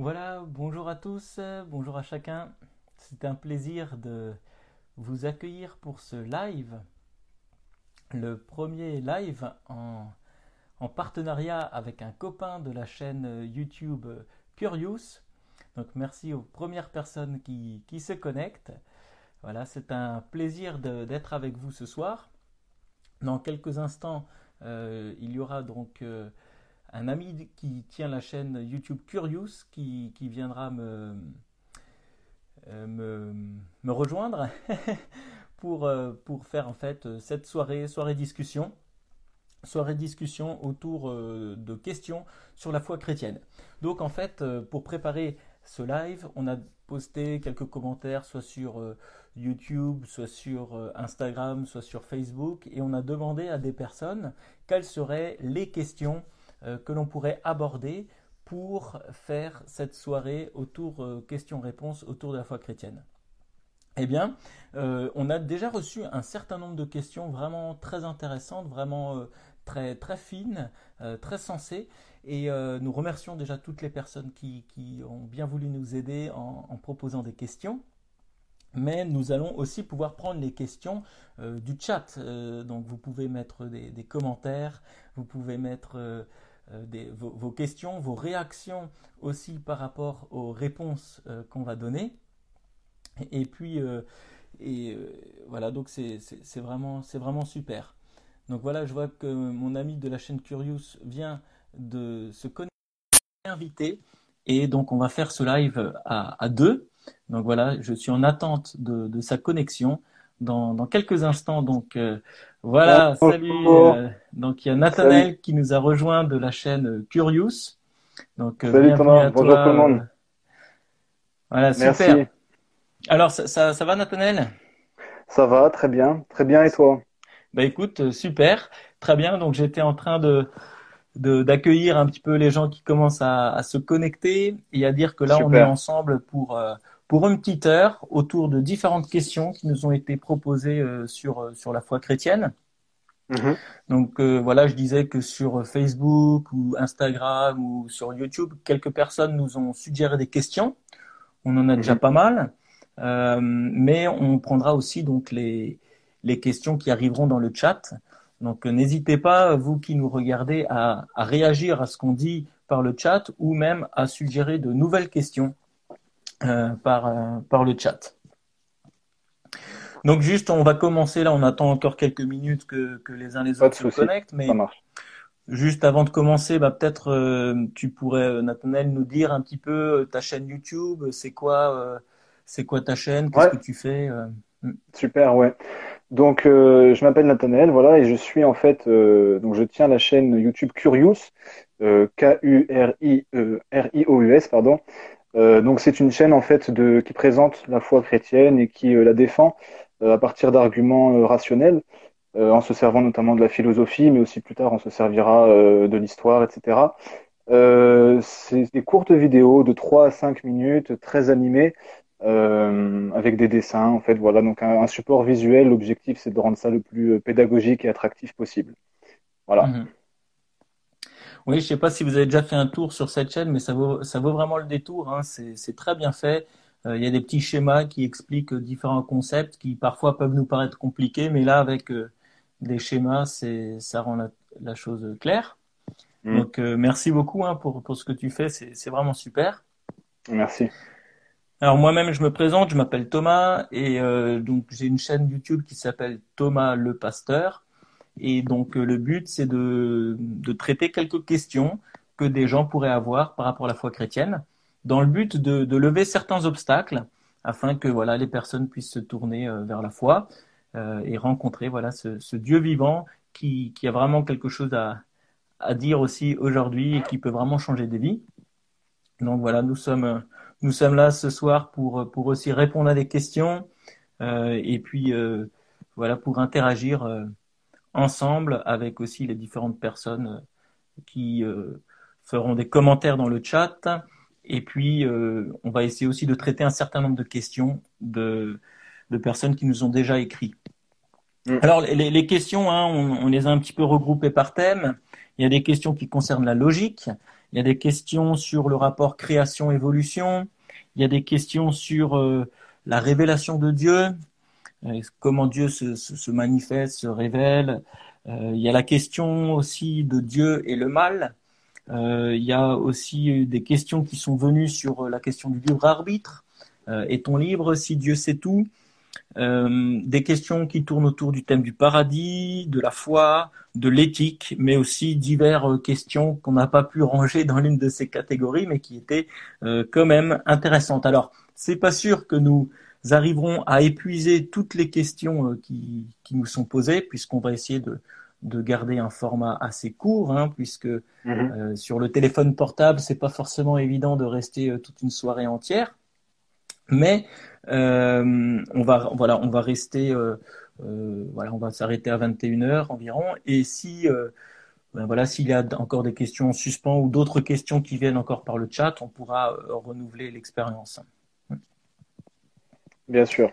Voilà, bonjour à tous, bonjour à chacun. C'est un plaisir de vous accueillir pour ce live, le premier live en partenariat avec un copain de la chaîne YouTube Curious. Donc merci aux premières personnes qui se connectent. Voilà, c'est un plaisir d'être avec vous ce soir. Dans quelques instants, il y aura donc un ami qui tient la chaîne YouTube Curious qui viendra me, me rejoindre pour faire en fait cette soirée discussion. Soirée discussion autour de questions sur la foi chrétienne. Donc en fait, pour préparer ce live, on a posté quelques commentaires soit sur YouTube, soit sur Instagram, soit sur Facebook, et on a demandé à des personnes quelles seraient les questions que l'on pourrait aborder pour faire cette soirée autour questions-réponses autour de la foi chrétienne. Eh bien, on a déjà reçu un certain nombre de questions vraiment très intéressantes, vraiment très fines, très sensées. Et nous remercions déjà toutes les personnes qui ont bien voulu nous aider en proposant des questions. Mais nous allons aussi pouvoir prendre les questions du chat. Donc vous pouvez mettre des commentaires, vous pouvez mettre vos questions, vos réactions aussi par rapport aux réponses qu'on va donner. Et puis, voilà, donc c'est vraiment super. Donc voilà, je vois que mon ami de la chaîne Curious vient de se connecter, invité, et donc on va faire ce live à deux. Donc voilà, je suis en attente de sa connexion dans quelques instants. Donc voilà, salut. Bonjour, Donc il y a salut, Nathanaël qui nous a rejoint de la chaîne Curious. Donc salut bienvenue Thomas, à bonjour tout toi. le monde. Voilà, super. Merci, Alors ça va Nathanaël? ça va, très bien et toi? Bah écoute, super, très bien. Donc j'étais en train d'accueillir un petit peu les gens qui commencent à se connecter et à dire que là on est Super. ensemble pour une petite heure autour de différentes questions qui nous ont été proposées sur la foi chrétienne. Mhm, Donc voilà, je disais que sur Facebook ou Instagram ou sur YouTube, quelques personnes nous ont suggéré des questions. On en a déjà mhm. pas mal, mais on prendra aussi donc les questions qui arriveront dans le chat. Donc n'hésitez pas, vous qui nous regardez, à réagir à ce qu'on dit par le chat ou même à suggérer de nouvelles questions par le chat. Donc juste, on va commencer là, on attend encore quelques minutes que les uns les Pas de autres se souci, connectent, ça mais marche. juste avant de commencer, bah, peut-être tu pourrais, Nathanaël, nous dire un petit peu ta chaîne YouTube, c'est quoi ta chaîne, qu'est-ce Ouais, que tu fais super, ouais. Donc je m'appelle Nathanaël, voilà, et je suis en fait, donc je tiens la chaîne YouTube Curious, Kurious, pardon. Donc c'est une chaîne en fait qui présente la foi chrétienne et qui la défend à partir d'arguments rationnels. En se servant notamment de la philosophie, mais aussi plus tard on se servira de l'histoire, etc. C'est des courtes vidéos de 3 à 5 minutes, très animées, avec des dessins, en fait, voilà, donc un support visuel. L'objectif, c'est de rendre ça le plus pédagogique et attractif possible. Voilà. Mhm. Oui, je sais pas si vous avez déjà fait un tour sur cette chaîne, mais ça vaut vraiment le détour, hein. C'est très bien fait. Il y a des petits schémas qui expliquent différents concepts qui parfois peuvent nous paraître compliqués, mais là, avec des schémas, ça rend la chose claire. Mm. Donc, merci beaucoup hein, pour ce que tu fais, c'est vraiment super. Merci. Alors moi-même, je me présente, je m'appelle Thomas et donc j'ai une chaîne YouTube qui s'appelle Thomas le Pasteur. Et donc le but, c'est de traiter quelques questions que des gens pourraient avoir par rapport à la foi chrétienne, dans le but de lever certains obstacles afin que voilà les personnes puissent se tourner vers la foi et rencontrer voilà ce Dieu vivant qui a vraiment quelque chose à dire aussi aujourd'hui et qui peut vraiment changer des vies. Donc voilà, nous sommes là ce soir pour aussi répondre à des questions et puis voilà pour interagir ensemble avec aussi les différentes personnes qui feront des commentaires dans le chat. Et puis on va essayer aussi de traiter un certain nombre de questions de personnes qui nous ont déjà écrit. Mm. Alors les questions, hein, on les a un petit peu regroupées par thème. Il y a des questions qui concernent la logique, il y a des questions sur le rapport création-évolution, il y a des questions sur la révélation de Dieu, comment Dieu se manifeste, se révèle. Il y a la question aussi de Dieu et le mal. Il y a aussi des questions qui sont venues sur la question du libre arbitre. Est-on libre si Dieu sait tout? Des questions qui tournent autour du thème du paradis, de la foi, de l'éthique, mais aussi diverses questions qu'on n'a pas pu ranger dans l'une de ces catégories, mais qui étaient quand même intéressantes. Alors, c'est pas sûr que nous arriverons à épuiser toutes les questions qui nous sont posées, puisqu'on va essayer de garder un format assez court, hein, puisque sur le téléphone portable, c'est pas forcément évident de rester toute une soirée entière. Mais on va rester, on va s'arrêter à 21h environ. Et si, s'il y a encore des questions en suspens ou d'autres questions qui viennent encore par le chat, on pourra renouveler l'expérience. Bien sûr.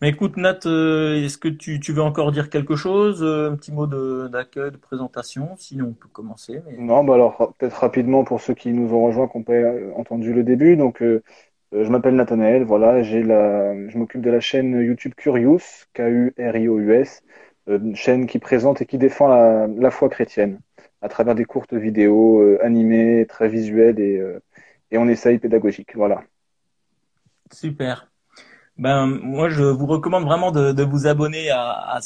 Mais écoute, Nat, est-ce que tu veux encore dire quelque chose? Un petit mot d'accueil, de présentation? Sinon, on peut commencer. Mais... Non, bah alors peut-être rapidement pour ceux qui nous ont rejoints, qui n'ont pas entendu le début. Donc, je m'appelle Nathanaël. Voilà, je m'occupe de la chaîne YouTube Curious, Kurious, une chaîne qui présente et qui défend la foi chrétienne à travers des courtes vidéos animées, très visuelles et on essaye pédagogique. Voilà. Super. Moi, je vous recommande vraiment de vous abonner à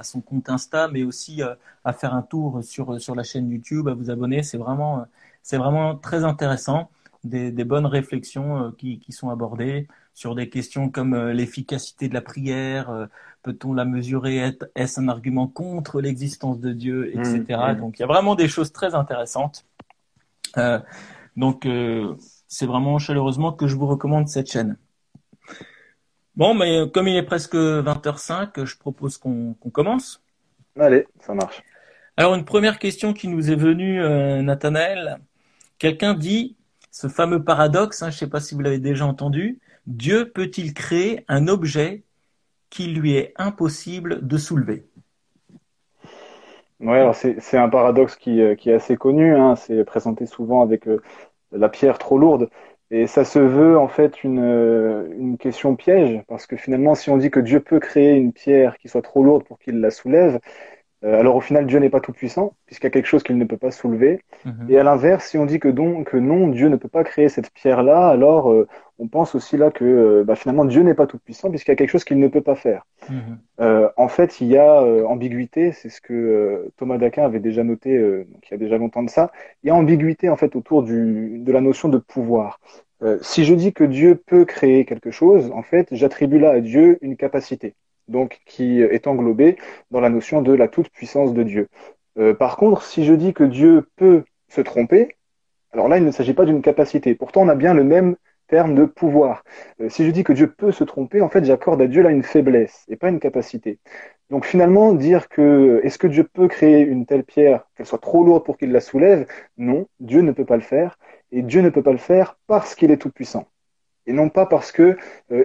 son compte Insta, mais aussi à faire un tour sur la chaîne YouTube, à vous abonner. C'est vraiment très intéressant. Des bonnes réflexions qui sont abordées sur des questions comme l'efficacité de la prière, peut-on la mesurer, est-ce un argument contre l'existence de Dieu, etc. Donc, il y a vraiment des choses très intéressantes. Donc, c'est vraiment chaleureusement que je vous recommande cette chaîne. Bon, mais comme il est presque 20h05, je propose qu'on commence. Allez, ça marche. Alors, une première question qui nous est venue, Nathanaël. Quelqu'un dit, ce fameux paradoxe, je ne sais pas si vous l'avez déjà entendu, Dieu peut-il créer un objet qu'il lui est impossible de soulever? Ouais, alors c'est un paradoxe qui est assez connu, hein. C'est présenté souvent avec la pierre trop lourde. Et ça se veut en fait une question piège, parce que finalement, si on dit que Dieu peut créer une pierre qui soit trop lourde pour qu'il la soulève, alors au final, Dieu n'est pas tout puissant, puisqu'il y a quelque chose qu'il ne peut pas soulever. Et à l'inverse, si on dit que non, Dieu ne peut pas créer cette pierre-là, alors on pense aussi là que finalement Dieu n'est pas tout puissant, puisqu'il y a quelque chose qu'il ne peut pas faire. En fait, il y a ambiguïté, c'est ce que Thomas d'Aquin avait déjà noté, donc il y a déjà longtemps de ça. Il y a ambiguïté en fait autour de la notion de pouvoir. Si je dis que Dieu peut créer quelque chose, en fait, j'attribue là à Dieu une capacité, donc qui est englobée dans la notion de la toute-puissance de Dieu. Par contre, si je dis que Dieu peut se tromper, alors là, il ne s'agit pas d'une capacité. Pourtant, on a bien le même terme de pouvoir. Si je dis que Dieu peut se tromper, en fait, j'accorde à Dieu là une faiblesse et pas une capacité. Donc finalement, dire que est-ce que Dieu peut créer une telle pierre, qu'elle soit trop lourde pour qu'il la soulève? Non, Dieu ne peut pas le faire. Et Dieu ne peut pas le faire parce qu'il est tout-puissant. Et non pas parce que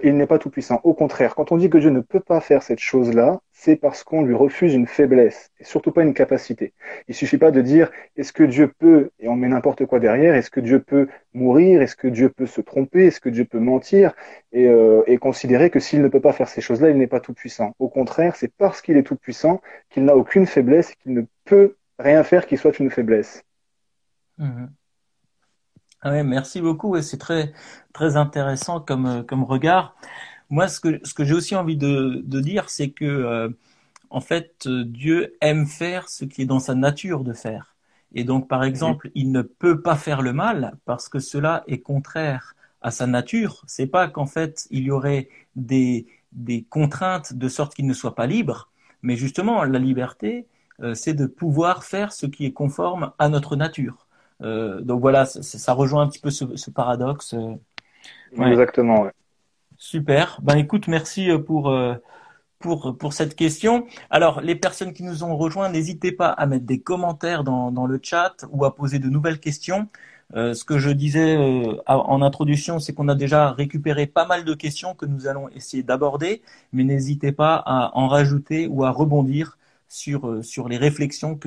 il n'est pas tout puissant. Au contraire, quand on dit que Dieu ne peut pas faire cette chose-là, c'est parce qu'on lui refuse une faiblesse et surtout pas une capacité. Il suffit pas de dire est-ce que Dieu peut, et on met n'importe quoi derrière, est-ce que Dieu peut mourir, est-ce que Dieu peut se tromper, est-ce que Dieu peut mentir, et considérer que s'il ne peut pas faire ces choses-là, il n'est pas tout puissant. Au contraire, c'est parce qu'il est tout puissant qu'il n'a aucune faiblesse et qu'il ne peut rien faire qui soit une faiblesse. Ah ouais, merci beaucoup. Ouais, c'est très, très intéressant comme regard. Moi, ce que j'ai aussi envie de dire, c'est que, en fait, Dieu aime faire ce qui est dans sa nature de faire. Et donc, par exemple, il ne peut pas faire le mal parce que cela est contraire à sa nature. C'est pas qu'en fait, il y aurait des contraintes de sorte qu'il ne soit pas libre, mais justement, la liberté, c'est de pouvoir faire ce qui est conforme à notre nature. Donc voilà, ça rejoint un petit peu ce paradoxe. Ouais. Exactement, ouais. Super. Écoute, merci pour cette question. Alors, les personnes qui nous ont rejoints, n'hésitez pas à mettre des commentaires dans le chat ou à poser de nouvelles questions. Ce que je disais en introduction, c'est qu'on a déjà récupéré pas mal de questions que nous allons essayer d'aborder, mais n'hésitez pas à en rajouter ou à rebondir sur les réflexions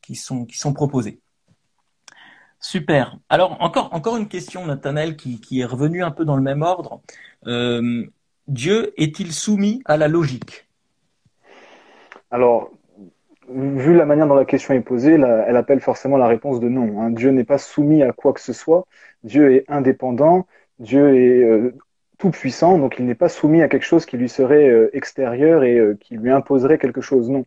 qui sont proposées. Super. Alors, encore une question, Nathanaël, qui est revenue un peu dans le même ordre. Euh, Dieu est-il soumis à la logique? Alors, vu la manière dont la question est posée, elle appelle forcément la réponse de non, hein. Dieu n'est pas soumis à quoi que ce soit. Dieu est indépendant. Dieu est tout puissant, donc il n'est pas soumis à quelque chose qui lui serait extérieur et qui lui imposerait quelque chose. Non.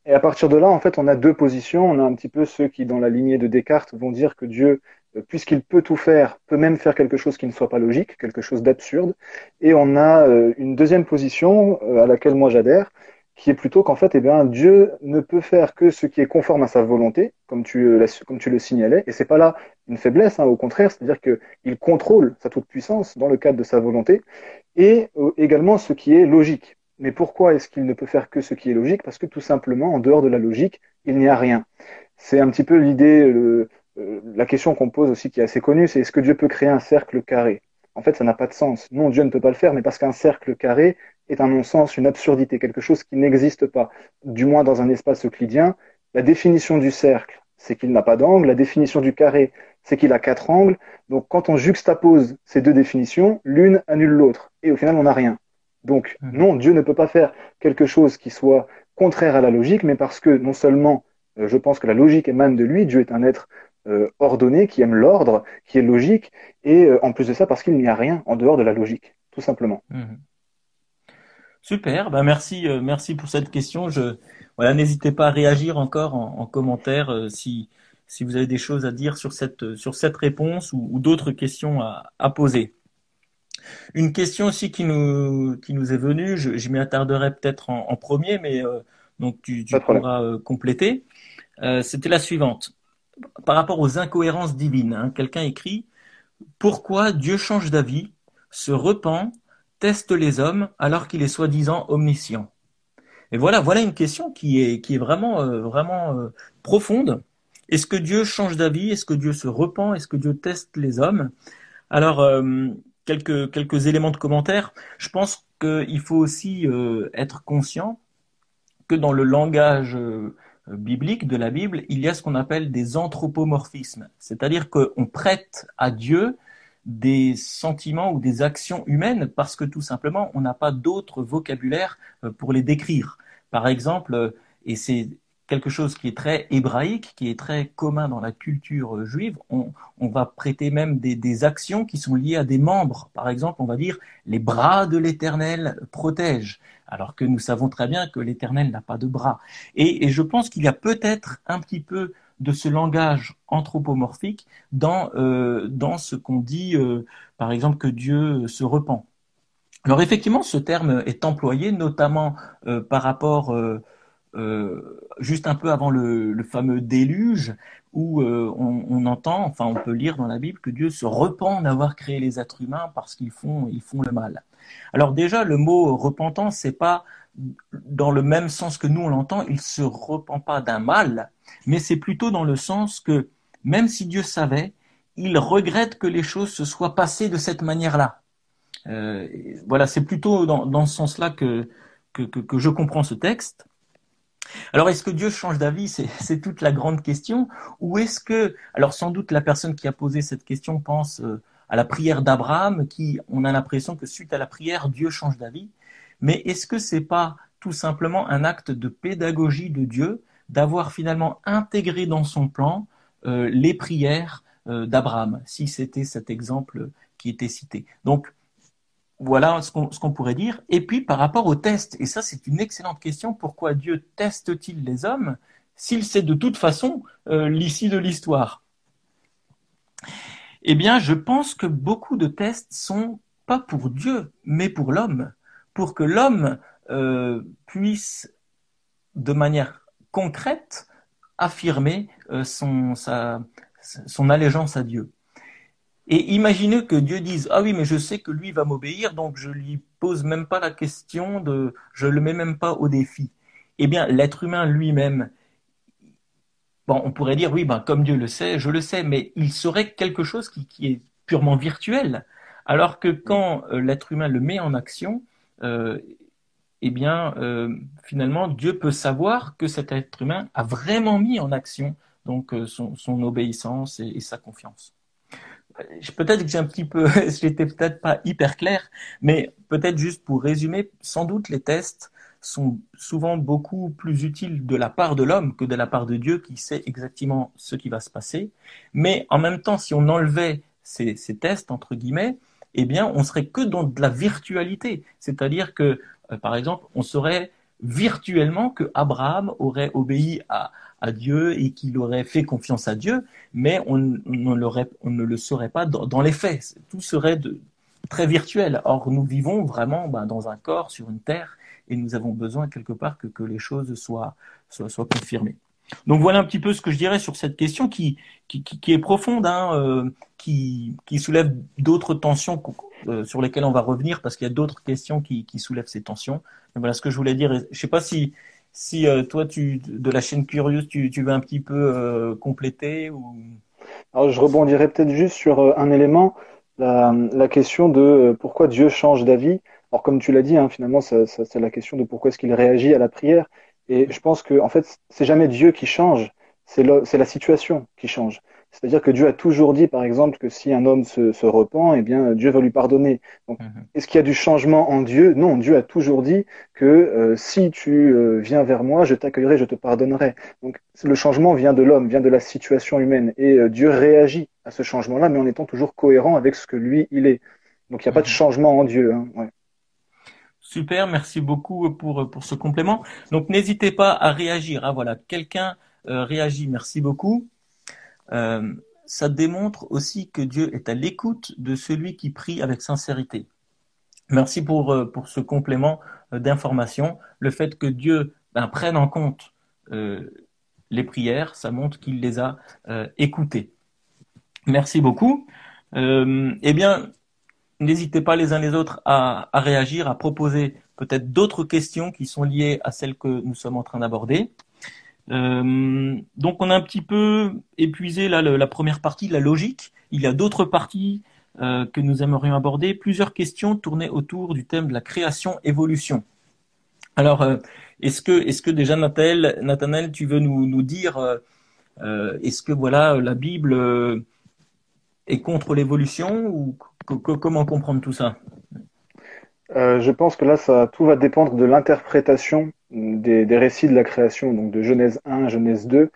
Et à partir de là, en fait, on a deux positions. On a un petit peu ceux qui, dans la lignée de Descartes, vont dire que Dieu, puisqu'il peut tout faire, peut même faire quelque chose qui ne soit pas logique, quelque chose d'absurde. Et on a une deuxième position à laquelle moi j'adhère, qui est plutôt qu'en fait, eh bien, Dieu ne peut faire que ce qui est conforme à sa volonté, comme tu le signalais. Et c'est pas là une faiblesse, hein, au contraire, c'est-à-dire qu'il contrôle sa toute-puissance dans le cadre de sa volonté, et également ce qui est logique. Mais pourquoi est-ce qu'il ne peut faire que ce qui est logique? Parce que tout simplement, en dehors de la logique, il n'y a rien. C'est un petit peu l'idée, la question qu'on pose aussi qui est assez connue, c'est est-ce que Dieu peut créer un cercle carré? En fait, ça n'a pas de sens. Non, Dieu ne peut pas le faire, mais parce qu'un cercle carré est un non-sens, une absurdité, quelque chose qui n'existe pas, du moins dans un espace euclidien. La définition du cercle, c'est qu'il n'a pas d'angle. La définition du carré, c'est qu'il a quatre angles. Donc, quand on juxtapose ces deux définitions, l'une annule l'autre. Et au final, on n'a rien. Donc, Mhm. non, Dieu ne peut pas faire quelque chose qui soit contraire à la logique, mais parce que non seulement je pense que la logique émane de lui, Dieu est un être ordonné, qui aime l'ordre, qui est logique, et en plus de ça, parce qu'il n'y a rien en dehors de la logique, tout simplement. Mhm. Super. Ben merci, merci pour cette question. Voilà, n'hésitez pas à réagir encore en commentaire si vous avez des choses à dire sur cette réponse ou d'autres questions à poser. Une question aussi qui nous est venue, je m'y attarderai peut-être en premier, mais donc Pas tu de problème. pourras compléter. C'était la suivante. Par rapport aux incohérences divines, hein, quelqu'un écrit: pourquoi Dieu change d'avis, se repent, teste les hommes alors qu'il est soi-disant omniscient? Et voilà une question qui est vraiment, vraiment profonde. Est-ce que Dieu change d'avis? Est-ce que Dieu se repent? Est-ce que Dieu teste les hommes? Alors, quelques éléments de commentaire. Je pense qu'il faut aussi être conscient que dans le langage biblique de la Bible, il y a ce qu'on appelle des anthropomorphismes, c'est-à-dire qu'on prête à Dieu des sentiments ou des actions humaines parce que tout simplement on n'a pas d'autre vocabulaire pour les décrire. Par exemple, et c'est quelque chose qui est très hébraïque, qui est très commun dans la culture juive, on va prêter même des actions qui sont liées à des membres. Par exemple, on va dire les bras de l'Éternel protègent, alors que nous savons très bien que l'Éternel n'a pas de bras. Et je pense qu'il y a peut-être un petit peu de ce langage anthropomorphique dans ce qu'on dit, par exemple, que Dieu se repent. Alors effectivement, ce terme est employé notamment par rapport juste un peu avant le fameux déluge, où on entend, enfin on peut lire dans la Bible que Dieu se repent d'avoir créé les êtres humains parce ils font le mal. Alors déjà, le mot repentant, c'est pas dans le même sens que nous on l'entend, il se repent pas d'un mal, mais c'est plutôt dans le sens que même si Dieu savait, il regrette que les choses se soient passées de cette manière-là. Euh, voilà, c'est plutôt dans ce sens-là que je comprends ce texte. Alors, est-ce que Dieu change d'avis? C'est toute la grande question. Ou est-ce que, alors sans doute la personne qui a posé cette question pense à la prière d'Abraham, qui, on a l'impression que suite à la prière, Dieu change d'avis. Mais est-ce que c'est pas tout simplement un acte de pédagogie de Dieu d'avoir finalement intégré dans son plan les prières d'Abraham, si c'était cet exemple qui était cité. Donc, voilà ce qu'on pourrait dire. Et puis par rapport au test, et ça c'est une excellente question, pourquoi Dieu teste-t-il les hommes s'il sait de toute façon l'issue de l'histoire? Eh bien, je pense que beaucoup de tests sont pas pour Dieu, mais pour l'homme, pour que l'homme puisse de manière concrète affirmer son allégeance à Dieu. Et imaginez que Dieu dise: ah oui, mais je sais que lui va m'obéir, donc je lui pose même pas la question je le mets même pas au défi. Eh bien, l'être humain lui-même, bon, on pourrait dire oui, ben, comme Dieu le sait, je le sais, mais il saurait quelque chose qui est purement virtuel. Alors que quand l'être humain le met en action, euh, eh bien, finalement, Dieu peut savoir que cet être humain a vraiment mis en action donc son obéissance et sa confiance. Peut-être que j'étais peut-être pas hyper clair, mais peut-être juste pour résumer, sans doute les tests sont souvent beaucoup plus utiles de la part de l'homme que de la part de Dieu qui sait exactement ce qui va se passer. Mais en même temps, si on enlevait ces tests, entre guillemets, eh bien, on serait que dans de la virtualité. C'est-à-dire que, par exemple, on saurait virtuellement que Abraham aurait obéi à Dieu et qu'il aurait fait confiance à Dieu, mais on ne le saurait pas dans les faits. Tout serait très virtuel. Or, nous vivons vraiment dans un corps, sur une terre, et nous avons besoin quelque part que les choses soient confirmées. Donc voilà un petit peu ce que je dirais sur cette question qui est profonde, hein, qui soulève d'autres tensions sur lesquelles on va revenir parce qu'il y a d'autres questions qui soulèvent ces tensions. Et voilà ce que je voulais dire. Je ne sais pas si toi, de la chaîne Curious, tu veux un petit peu compléter ou... Alors, je rebondirais peut-être juste sur un élément, la question de pourquoi Dieu change d'avis. Alors, comme tu l'as dit, hein, finalement, c'est la question de pourquoi est-ce qu'il réagit à la prière. Et je pense que, en fait, c'est jamais Dieu qui change, c'est la situation qui change. C'est-à-dire que Dieu a toujours dit, par exemple, que si un homme se repent, eh bien, Dieu va lui pardonner. Donc, est-ce qu'il y a du changement en Dieu? Non, Dieu a toujours dit que si tu viens vers moi, je t'accueillerai, je te pardonnerai. Donc le changement vient de l'homme, vient de la situation humaine. Et Dieu réagit à ce changement-là, mais en étant toujours cohérent avec ce que lui, il est. Donc il n'y a pas de changement en Dieu. Hein. Ouais. Super, merci beaucoup pour ce complément. Donc n'hésitez pas à réagir. Ah, voilà, quelqu'un réagit, merci beaucoup. Ça démontre aussi que Dieu est à l'écoute de celui qui prie avec sincérité. Merci pour ce complément d'information. Le fait que Dieu prenne en compte les prières, ça montre qu'il les a écoutées. Merci beaucoup. Eh bien, n'hésitez pas les uns les autres à réagir, à proposer peut-être d'autres questions qui sont liées à celles que nous sommes en train d'aborder. Donc on a un petit peu épuisé là, la première partie, la logique. Il y a d'autres parties que nous aimerions aborder. Plusieurs questions tournaient autour du thème de la création-évolution. Alors, est-ce que déjà Nathanaël, tu veux nous dire, est-ce que voilà la Bible est contre l'évolution ou comment comprendre tout ça? Je pense que là, tout va dépendre de l'interprétation des récits de la création, donc de Genèse 1, Genèse 2.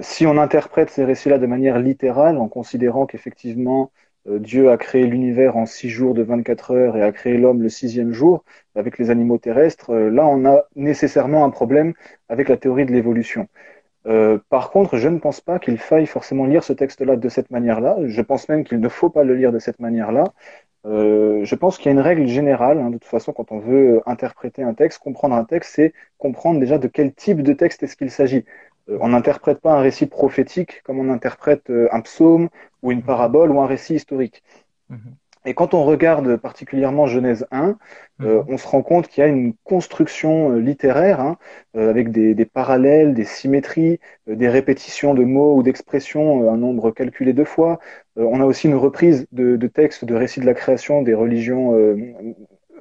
Si on interprète ces récits-là de manière littérale, en considérant qu'effectivement Dieu a créé l'univers en 6 jours de 24 heures et a créé l'homme le sixième jour, avec les animaux terrestres, là on a nécessairement un problème avec la théorie de l'évolution. Par contre, je ne pense pas qu'il faille forcément lire ce texte-là de cette manière-là. Je pense même qu'il ne faut pas le lire de cette manière-là. Je pense qu'il y a une règle générale, hein, de toute façon, quand on veut interpréter un texte, comprendre un texte, c'est comprendre déjà de quel type de texte est-ce qu'il s'agit. On n'interprète pas un récit prophétique comme on interprète un psaume ou une parabole ou un récit historique. Et quand on regarde particulièrement Genèse 1, on se rend compte qu'il y a une construction littéraire, hein, avec des parallèles, des symétries, des répétitions de mots ou d'expressions, un nombre calculé 2 fois. On a aussi une reprise de textes, de récits de la création des religions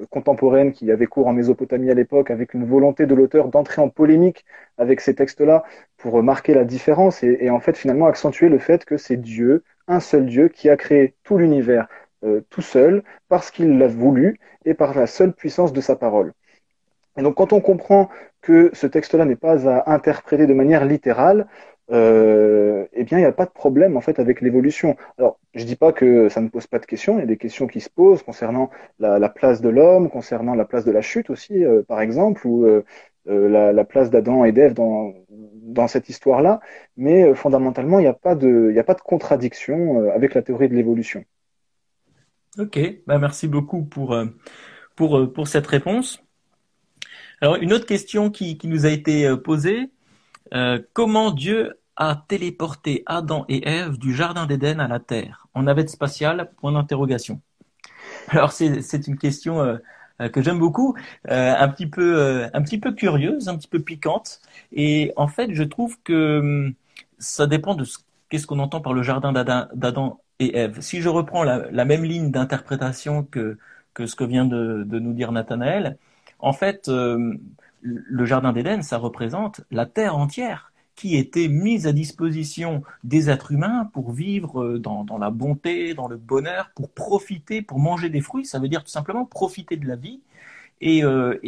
contemporaines qui avaient cours en Mésopotamie à l'époque, avec une volonté de l'auteur d'entrer en polémique avec ces textes-là pour marquer la différence et en fait finalement accentuer le fait que c'est Dieu, un seul Dieu, qui a créé tout l'univers tout seul, parce qu'il l'a voulu et par la seule puissance de sa parole. Et donc quand on comprend que ce texte-là n'est pas à interpréter de manière littérale, eh bien il n'y a pas de problème en fait avec l'évolution. Alors je dis pas que ça ne pose pas de questions, il y a des questions qui se posent concernant la place de l'homme, concernant la place de la chute aussi, par exemple, ou la place d'Adam et d'Ève dans cette histoire-là, mais fondamentalement il n'y a pas de contradiction avec la théorie de l'évolution. Ok, merci beaucoup pour cette réponse. Alors, une autre question qui nous a été posée, comment Dieu a téléporté Adam et Ève du jardin d'Éden à la terre en navette spatiale? Point d'interrogation. Alors, c'est une question que j'aime beaucoup, un petit peu curieuse, un petit peu piquante. Et en fait, je trouve que ça dépend de qu'est-ce qu'on entend par le jardin d'Adam et Ève. Si je reprends la même ligne d'interprétation que ce que vient de nous dire Nathanaël, en fait, le jardin d'Éden, ça représente la terre entière qui était mise à disposition des êtres humains pour vivre dans la bonté, dans le bonheur, pour profiter, pour manger des fruits. Ça veut dire tout simplement profiter de la vie. Et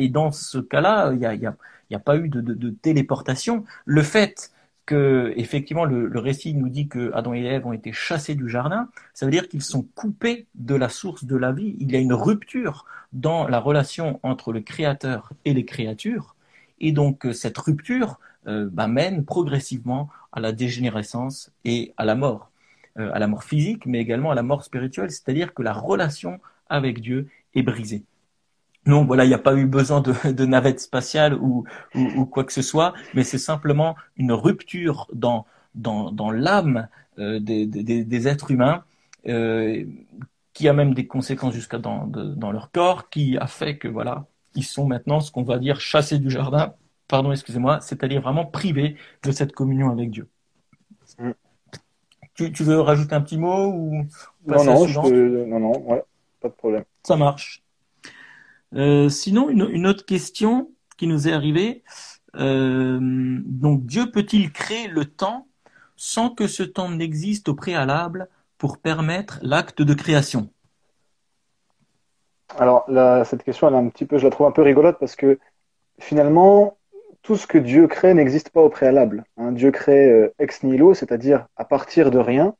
dans ce cas-là, il y a pas eu de téléportation. Le fait que, effectivement, le récit nous dit que Adam et Ève ont été chassés du jardin, ça veut dire qu'ils sont coupés de la source de la vie. Il y a une rupture dans la relation entre le Créateur et les créatures. Et donc, cette rupture mène progressivement à la dégénérescence et à la mort physique, mais également à la mort spirituelle, c'est-à-dire que la relation avec Dieu est brisée. Non, voilà, il n'y a pas eu besoin de navette spatiale ou quoi que ce soit, mais c'est simplement une rupture dans l'âme des êtres humains, euh, qui a même des conséquences jusqu'à dans leur corps, qui a fait que voilà, ils sont maintenant ce qu'on va dire chassés du jardin, pardon, excusez-moi, c'est-à-dire vraiment privés de cette communion avec Dieu. Mm. Tu veux rajouter un petit mot ou Non, passer à la non, suivante? ouais, pas de problème. Ça marche. Sinon, une autre question qui nous est arrivée. Donc, Dieu peut-il créer le temps sans que ce temps n'existe au préalable pour permettre l'acte de création? Alors là, cette question, elle est un petit peu, je la trouve un peu rigolote parce que finalement, tout ce que Dieu crée n'existe pas au préalable, hein. Dieu crée ex nihilo, c'est-à-dire à partir de rien.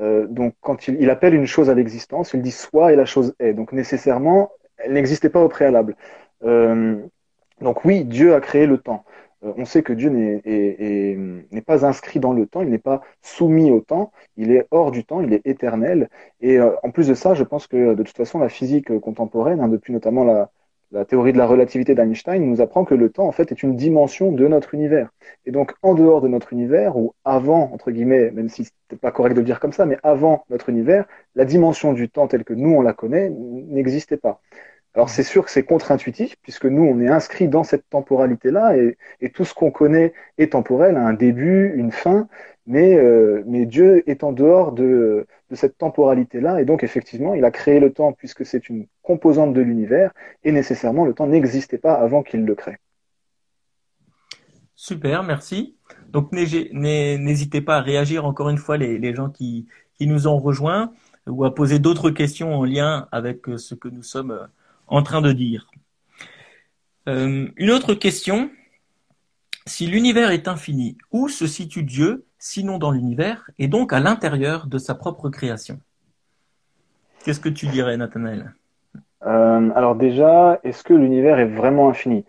Donc, quand il appelle une chose à l'existence, il dit soit et la chose est. Donc, nécessairement, elle n'existait pas au préalable. Euh, donc, oui, Dieu a créé le temps. On sait que Dieu n'est pas inscrit dans le temps, il n'est pas soumis au temps, il est hors du temps, il est éternel. Et en plus de ça, je pense que de toute façon, la physique contemporaine, hein, depuis notamment la théorie de la relativité d'Einstein, nous apprend que le temps, en fait, est une dimension de notre univers. Et donc, en dehors de notre univers, ou avant, entre guillemets, même si c'est pas correct de le dire comme ça, mais avant notre univers, la dimension du temps telle que nous, on la connaît, n'existait pas. Alors c'est sûr que c'est contre-intuitif, puisque nous, on est inscrit dans cette temporalité-là, et tout ce qu'on connaît est temporel, a un début, une fin, mais Dieu est en dehors de cette temporalité-là, et donc effectivement, il a créé le temps, puisque c'est une composante de l'univers, et nécessairement, le temps n'existait pas avant qu'il le crée. Super, merci. Donc, n'hésitez pas à réagir encore une fois les gens qui nous ont rejoints ou à poser d'autres questions en lien avec ce que nous sommes en train de dire. Une autre question. Si l'univers est infini, où se situe Dieu, sinon dans l'univers, et donc à l'intérieur de sa propre création? Qu'est-ce que tu dirais, Nathanaël? Alors déjà, est-ce que l'univers est vraiment infini?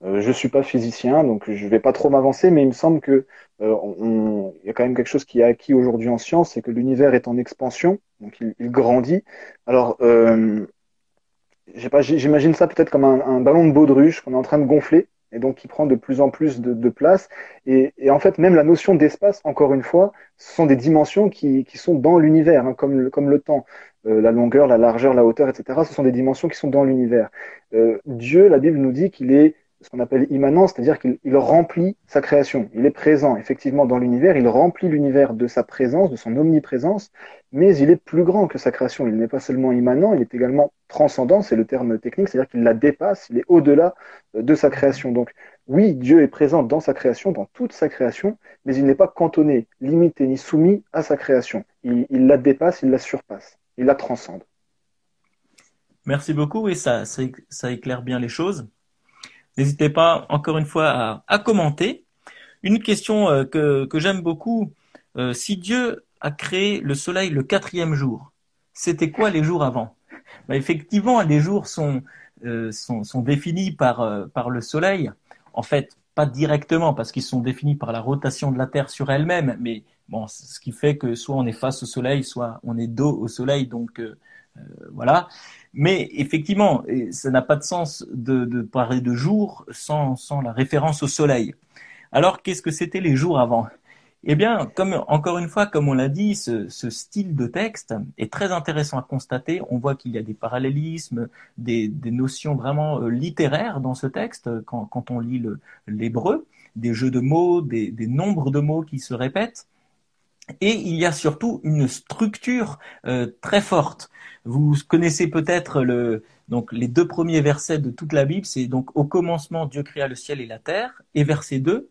Je suis pas physicien, donc je vais pas trop m'avancer, mais il me semble que il y a quand même quelque chose qui est acquis aujourd'hui en science, c'est que l'univers est en expansion, donc il grandit. Alors, je sais pas, j'imagine ça peut-être comme un ballon de baudruche qu'on est en train de gonfler, et donc qui prend de plus en plus de place. Et en fait, même la notion d'espace, encore une fois, ce sont des dimensions qui sont dans l'univers, hein, comme le temps. La longueur, la largeur, la hauteur, etc. Ce sont des dimensions qui sont dans l'univers. Dieu, la Bible nous dit qu'il est ce qu'on appelle immanent, c'est-à-dire qu'il remplit sa création. Il est présent, effectivement, dans l'univers, il remplit l'univers de sa présence, de son omniprésence, mais il est plus grand que sa création. Il n'est pas seulement immanent, il est également transcendant, c'est le terme technique, c'est-à-dire qu'il la dépasse, il est au-delà de sa création. Donc oui, Dieu est présent dans sa création, dans toute sa création, mais il n'est pas cantonné, limité ni soumis à sa création. Il la dépasse, il la surpasse, il la transcende. Merci beaucoup, et ça éclaire bien les choses. N'hésitez pas, encore une fois, à commenter. Une question que j'aime beaucoup. Si Dieu a créé le soleil le quatrième jour, c'était quoi les jours avant? Effectivement, les jours sont définis par le soleil. En fait, pas directement, parce qu'ils sont définis par la rotation de la Terre sur elle-même, mais bon, ce qui fait que soit on est face au soleil, soit on est dos au soleil, donc voilà. Mais effectivement, ça n'a pas de sens de parler de jour sans la référence au soleil. Alors, qu'est-ce que c'était les jours avant? Eh bien, encore une fois, comme on l'a dit, ce style de texte est très intéressant à constater. On voit qu'il y a des parallélismes, des notions vraiment littéraires dans ce texte quand on lit l'hébreu, des jeux de mots, des nombres de mots qui se répètent. Et il y a surtout une structure très forte. Vous connaissez peut-être donc les deux premiers versets de toute la Bible, c'est donc au commencement Dieu créa le ciel et la terre, et verset 2,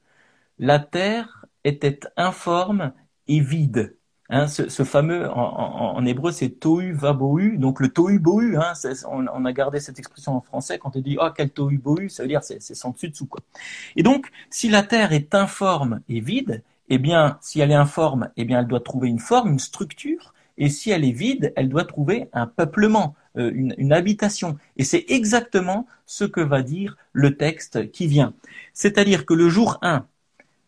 la terre était informe et vide. Hein, ce fameux, en hébreu, c'est tohu vabohu, donc le tohu bohu. Hein, on a gardé cette expression en français quand on dit oh quel tohu bohu, ça veut dire c'est sans dessus dessous quoi. Et donc, si la terre est informe et vide, eh bien, si elle est informe, eh bien, elle doit trouver une forme, une structure. Et si elle est vide, elle doit trouver un peuplement, une habitation. Et c'est exactement ce que va dire le texte qui vient. C'est-à-dire que le jour 1,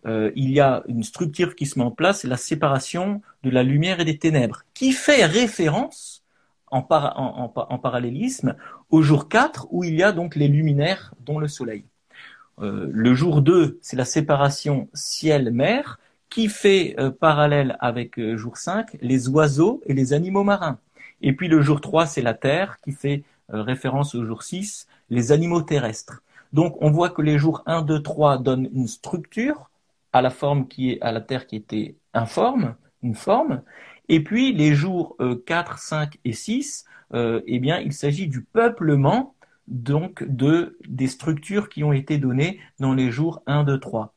il y a une structure qui se met en place, c'est la séparation de la lumière et des ténèbres, qui fait référence en parallélisme au jour 4, où il y a donc les luminaires, dont le soleil. Le jour 2, c'est la séparation ciel-mer, qui fait parallèle avec jour 5, les oiseaux et les animaux marins. Et puis le jour 3, c'est la terre, qui fait référence au jour 6, les animaux terrestres. Donc on voit que les jours 1, 2, 3 donnent une structure à la forme qui est à la terre qui était informe, une forme. Et puis les jours 4, 5 et 6, eh bien il s'agit du peuplement donc des structures qui ont été données dans les jours 1, 2, 3.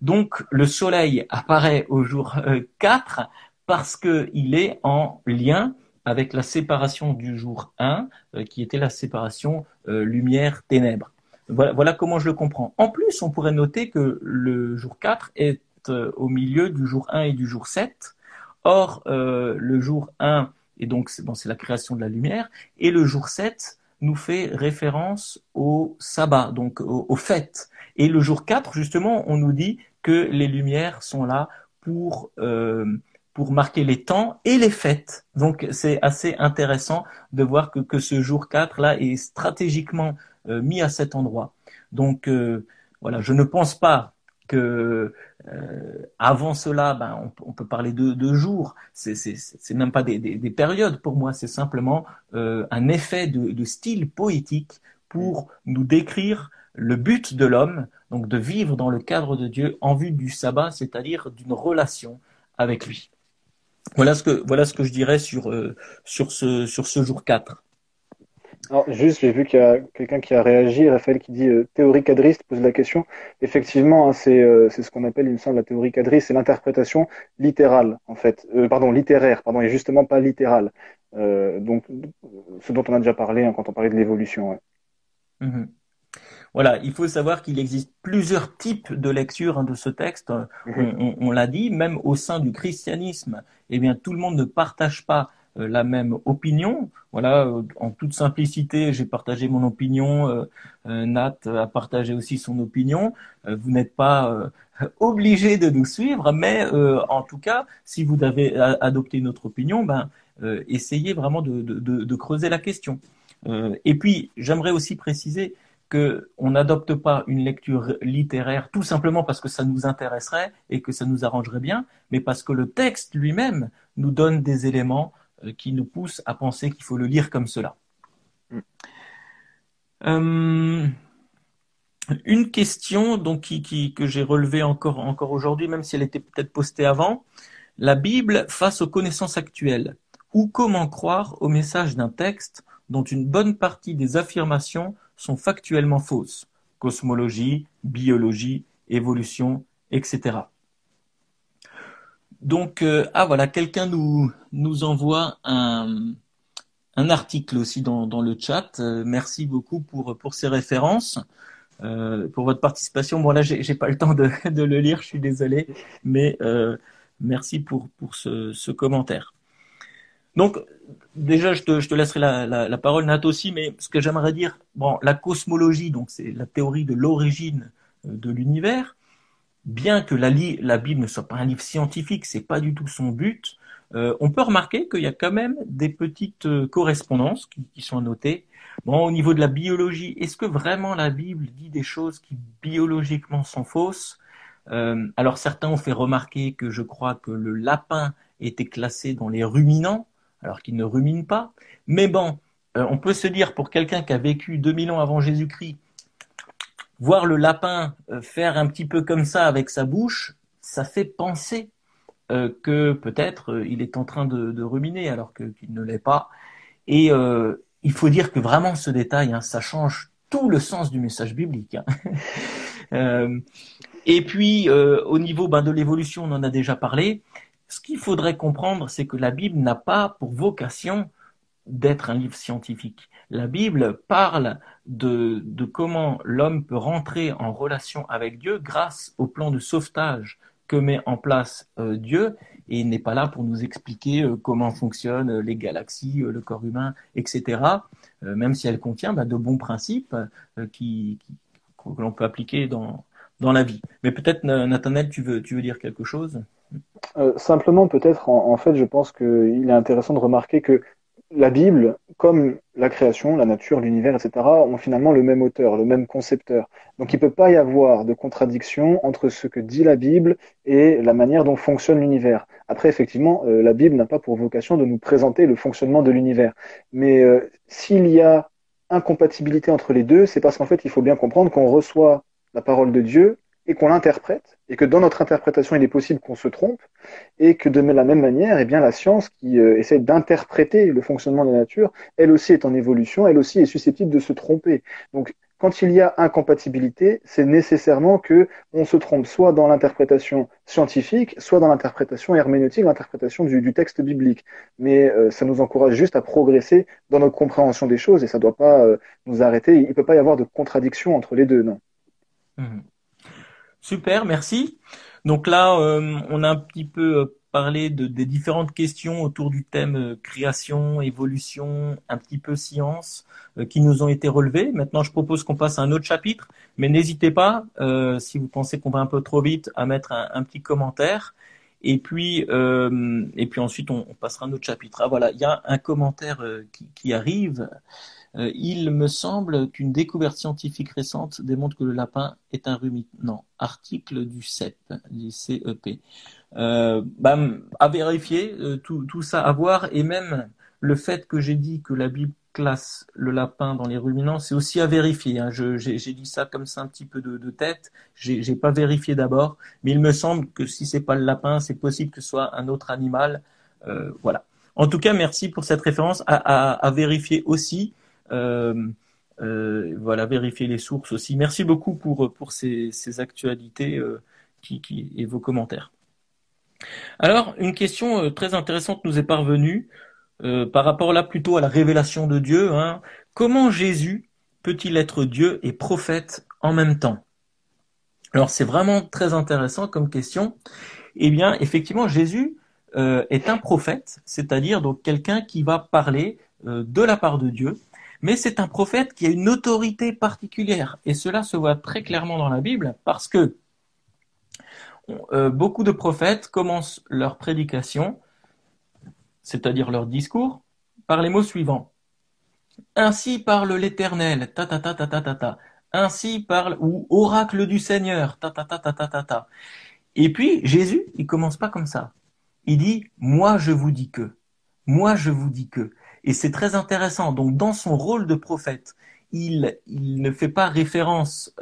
Donc le soleil apparaît au jour 4 parce qu'il est en lien avec la séparation du jour 1, qui était la séparation lumière-ténèbres. Voilà comment je le comprends. En plus, on pourrait noter que le jour 4 est au milieu du jour 1 et du jour 7. Or, le jour 1, et donc c'est la création de la lumière, et le jour 7 nous fait référence au sabbat, donc aux fêtes. Et le jour 4, justement, on nous dit que les lumières sont là pour marquer les temps et les fêtes. Donc c'est assez intéressant de voir que ce jour 4 là est stratégiquement mis à cet endroit. Donc voilà, je ne pense pas que avant cela, on peut parler de jours. C'est même pas des périodes pour moi. C'est simplement un effet de style poétique pour nous décrire le but de l'homme, donc de vivre dans le cadre de Dieu en vue du sabbat, c'est-à-dire d'une relation avec lui. Voilà ce que je dirais sur ce jour 4. Alors, juste, j'ai vu qu'il y a quelqu'un qui a réagi, Raphaël, qui dit théorie quadriste, pose la question. Effectivement, hein, c'est ce qu'on appelle, il me semble, la théorie quadriste, c'est l'interprétation littérale, en fait. Pardon, littéraire, pardon, et justement pas littérale. Donc, ce dont on a déjà parlé hein, quand on parlait de l'évolution. Ouais. Mm-hmm. Voilà, il faut savoir qu'il existe plusieurs types de lecture de ce texte. On l'a dit, même au sein du christianisme, eh bien, tout le monde ne partage pas la même opinion. Voilà, en toute simplicité, j'ai partagé mon opinion. Nat a partagé aussi son opinion. Vous n'êtes pas obligé de nous suivre, mais en tout cas, si vous avez adopté notre opinion, essayez vraiment de creuser la question. Et puis, j'aimerais aussi préciser qu'on n'adopte pas une lecture littéraire tout simplement parce que ça nous intéresserait et que ça nous arrangerait bien, mais parce que le texte lui-même nous donne des éléments qui nous poussent à penser qu'il faut le lire comme cela. Une question donc, que j'ai relevée encore aujourd'hui, même si elle était peut-être postée avant, la Bible face aux connaissances actuelles, ou comment croire au message d'un texte dont une bonne partie des affirmations sont factuellement fausses. Cosmologie, biologie, évolution, etc. Donc, voilà, quelqu'un nous envoie un article aussi dans le chat. Merci beaucoup pour ces références, pour votre participation. Bon, là, j'ai pas le temps de le lire, je suis désolé, mais merci pour ce commentaire. Donc, déjà, je te laisserai la parole, Nat aussi, mais ce que j'aimerais dire, la cosmologie, donc c'est la théorie de l'origine de l'univers, bien que la Bible ne soit pas un livre scientifique, c'est pas du tout son but, on peut remarquer qu'il y a quand même des petites correspondances qui sont notées. Au niveau de la biologie, est-ce que vraiment la Bible dit des choses qui biologiquement sont fausses ? Alors certains ont fait remarquer que je crois que le lapin était classé dans les ruminants, alors qu'il ne rumine pas. Mais on peut se dire, pour quelqu'un qui a vécu 2000 ans avant Jésus-Christ, voir le lapin faire un petit peu comme ça avec sa bouche, ça fait penser que peut-être il est en train de ruminer alors qu'il ne l'est pas. Et il faut dire que vraiment ce détail, ça change tout le sens du message biblique. Euh, et puis, au niveau de l'évolution, on en a déjà parlé. Ce qu'il faudrait comprendre, c'est que la Bible n'a pas pour vocation d'être un livre scientifique. La Bible parle de comment l'homme peut rentrer en relation avec Dieu grâce au plan de sauvetage que met en place Dieu, et il n'est pas là pour nous expliquer comment fonctionnent les galaxies, le corps humain, etc., même si elle contient de bons principes que l'on peut appliquer dans la vie. Mais peut-être, Nathanaël, tu veux dire quelque chose? Simplement, peut-être, en fait, je pense qu'il est intéressant de remarquer que la Bible, comme la création, la nature, l'univers, etc., ont finalement le même auteur, le même concepteur. Donc il ne peut pas y avoir de contradiction entre ce que dit la Bible et la manière dont fonctionne l'univers. Après, effectivement, la Bible n'a pas pour vocation de nous présenter le fonctionnement de l'univers. Mais s'il y a incompatibilité entre les deux, c'est parce qu'en fait, il faut bien comprendre qu'on reçoit la parole de Dieu et qu'on l'interprète, et que dans notre interprétation, il est possible qu'on se trompe, et que de la même manière, eh bien, la science qui essaie d'interpréter le fonctionnement de la nature, elle aussi est en évolution, elle aussi est susceptible de se tromper. Donc, quand il y a incompatibilité, c'est nécessairement que on se trompe soit dans l'interprétation scientifique, soit dans l'interprétation herméneutique, l'interprétation du texte biblique. Mais ça nous encourage juste à progresser dans notre compréhension des choses et ça ne doit pas nous arrêter. Il ne peut pas y avoir de contradiction entre les deux, non. Mhm. Super, merci. Donc là, on a un petit peu parlé des différentes questions autour du thème création, évolution, un petit peu science, qui nous ont été relevées. Maintenant, je propose qu'on passe à un autre chapitre, mais n'hésitez pas, si vous pensez qu'on va un peu trop vite, à mettre un petit commentaire. Et puis ensuite, on passera à un autre chapitre. Ah voilà, il y a un commentaire qui arrive. Il me semble qu'une découverte scientifique récente démontre que le lapin est un ruminant. Article du CEP, du CEP. À vérifier, tout ça à voir, et même le fait que j'ai dit que la Bible classe le lapin dans les ruminants, c'est aussi à vérifier. Hein. J'ai dit ça comme ça un petit peu de tête, j'ai pas vérifié d'abord, mais il me semble que si c'est pas le lapin, c'est possible que ce soit un autre animal. Voilà. En tout cas, merci pour cette référence à vérifier aussi. Euh, voilà, vérifier les sources aussi. Merci beaucoup pour ces actualités et vos commentaires. Alors, une question très intéressante nous est parvenue par rapport là plutôt à la révélation de Dieu. Hein. Comment Jésus peut-il être Dieu et prophète en même temps? Alors, c'est vraiment très intéressant comme question. Eh bien, effectivement, Jésus est un prophète, c'est-à-dire donc quelqu'un qui va parler de la part de Dieu, mais c'est un prophète qui a une autorité particulière, et cela se voit très clairement dans la Bible, parce que beaucoup de prophètes commencent leur prédication, c'est-à-dire leur discours, par les mots suivants. Ainsi parle l'Éternel, ta ta ta ta ta ta ta. Ainsi parle, ou oracle du Seigneur, ta ta ta ta ta ta ta. Et puis, Jésus, il commence pas comme ça. Il dit, moi je vous dis que, moi je vous dis que. Et c'est très intéressant. Donc dans son rôle de prophète, il ne fait pas référence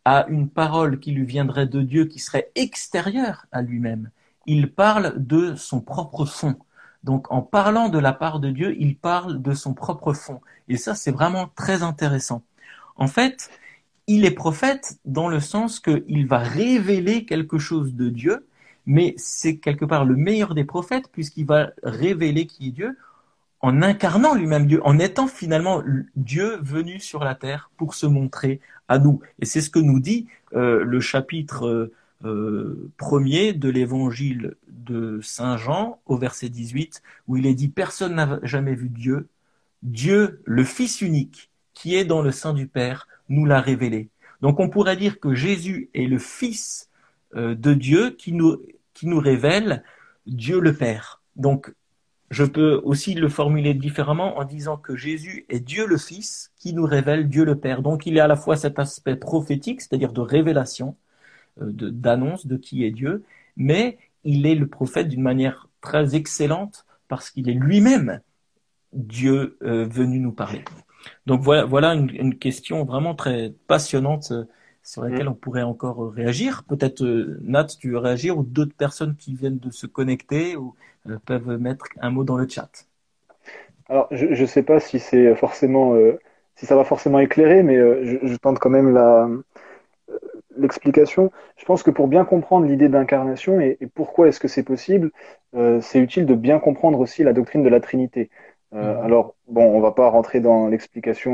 à une parole qui lui viendrait de Dieu, qui serait extérieure à lui-même. Il parle de son propre fond. Donc en parlant de la part de Dieu, il parle de son propre fond. Et ça, c'est vraiment très intéressant. En fait, il est prophète dans le sens qu'il va révéler quelque chose de Dieu, mais c'est quelque part le meilleur des prophètes puisqu'il va révéler qui est Dieu en incarnant lui-même Dieu, en étant finalement Dieu venu sur la terre pour se montrer à nous. Et c'est ce que nous dit le chapitre premier de l'évangile de Saint Jean au verset 18, où il est dit « Personne n'a jamais vu Dieu, Dieu, le Fils unique, qui est dans le sein du Père, nous l'a révélé. » Donc on pourrait dire que Jésus est le Fils de Dieu qui nous révèle Dieu le Père. Donc je peux aussi le formuler différemment en disant que Jésus est Dieu le Fils qui nous révèle Dieu le Père. Donc il y a à la fois cet aspect prophétique, c'est-à-dire de révélation, d'annonce de qui est Dieu, mais il est le prophète d'une manière très excellente parce qu'il est lui-même Dieu venu nous parler. Donc voilà une question vraiment très passionnante sur laquelle on pourrait encore réagir. Peut-être Nat, tu veux réagir, ou d'autres personnes qui viennent de se connecter ou peuvent mettre un mot dans le chat. Alors, je ne sais pas si c'est forcément, si ça va forcément éclairer, mais je tente quand même l'explication, je pense que pour bien comprendre l'idée d'incarnation et pourquoi est-ce que c'est possible, c'est utile de bien comprendre aussi la doctrine de la Trinité. Mhm. Alors, bon, on va pas rentrer dans l'explication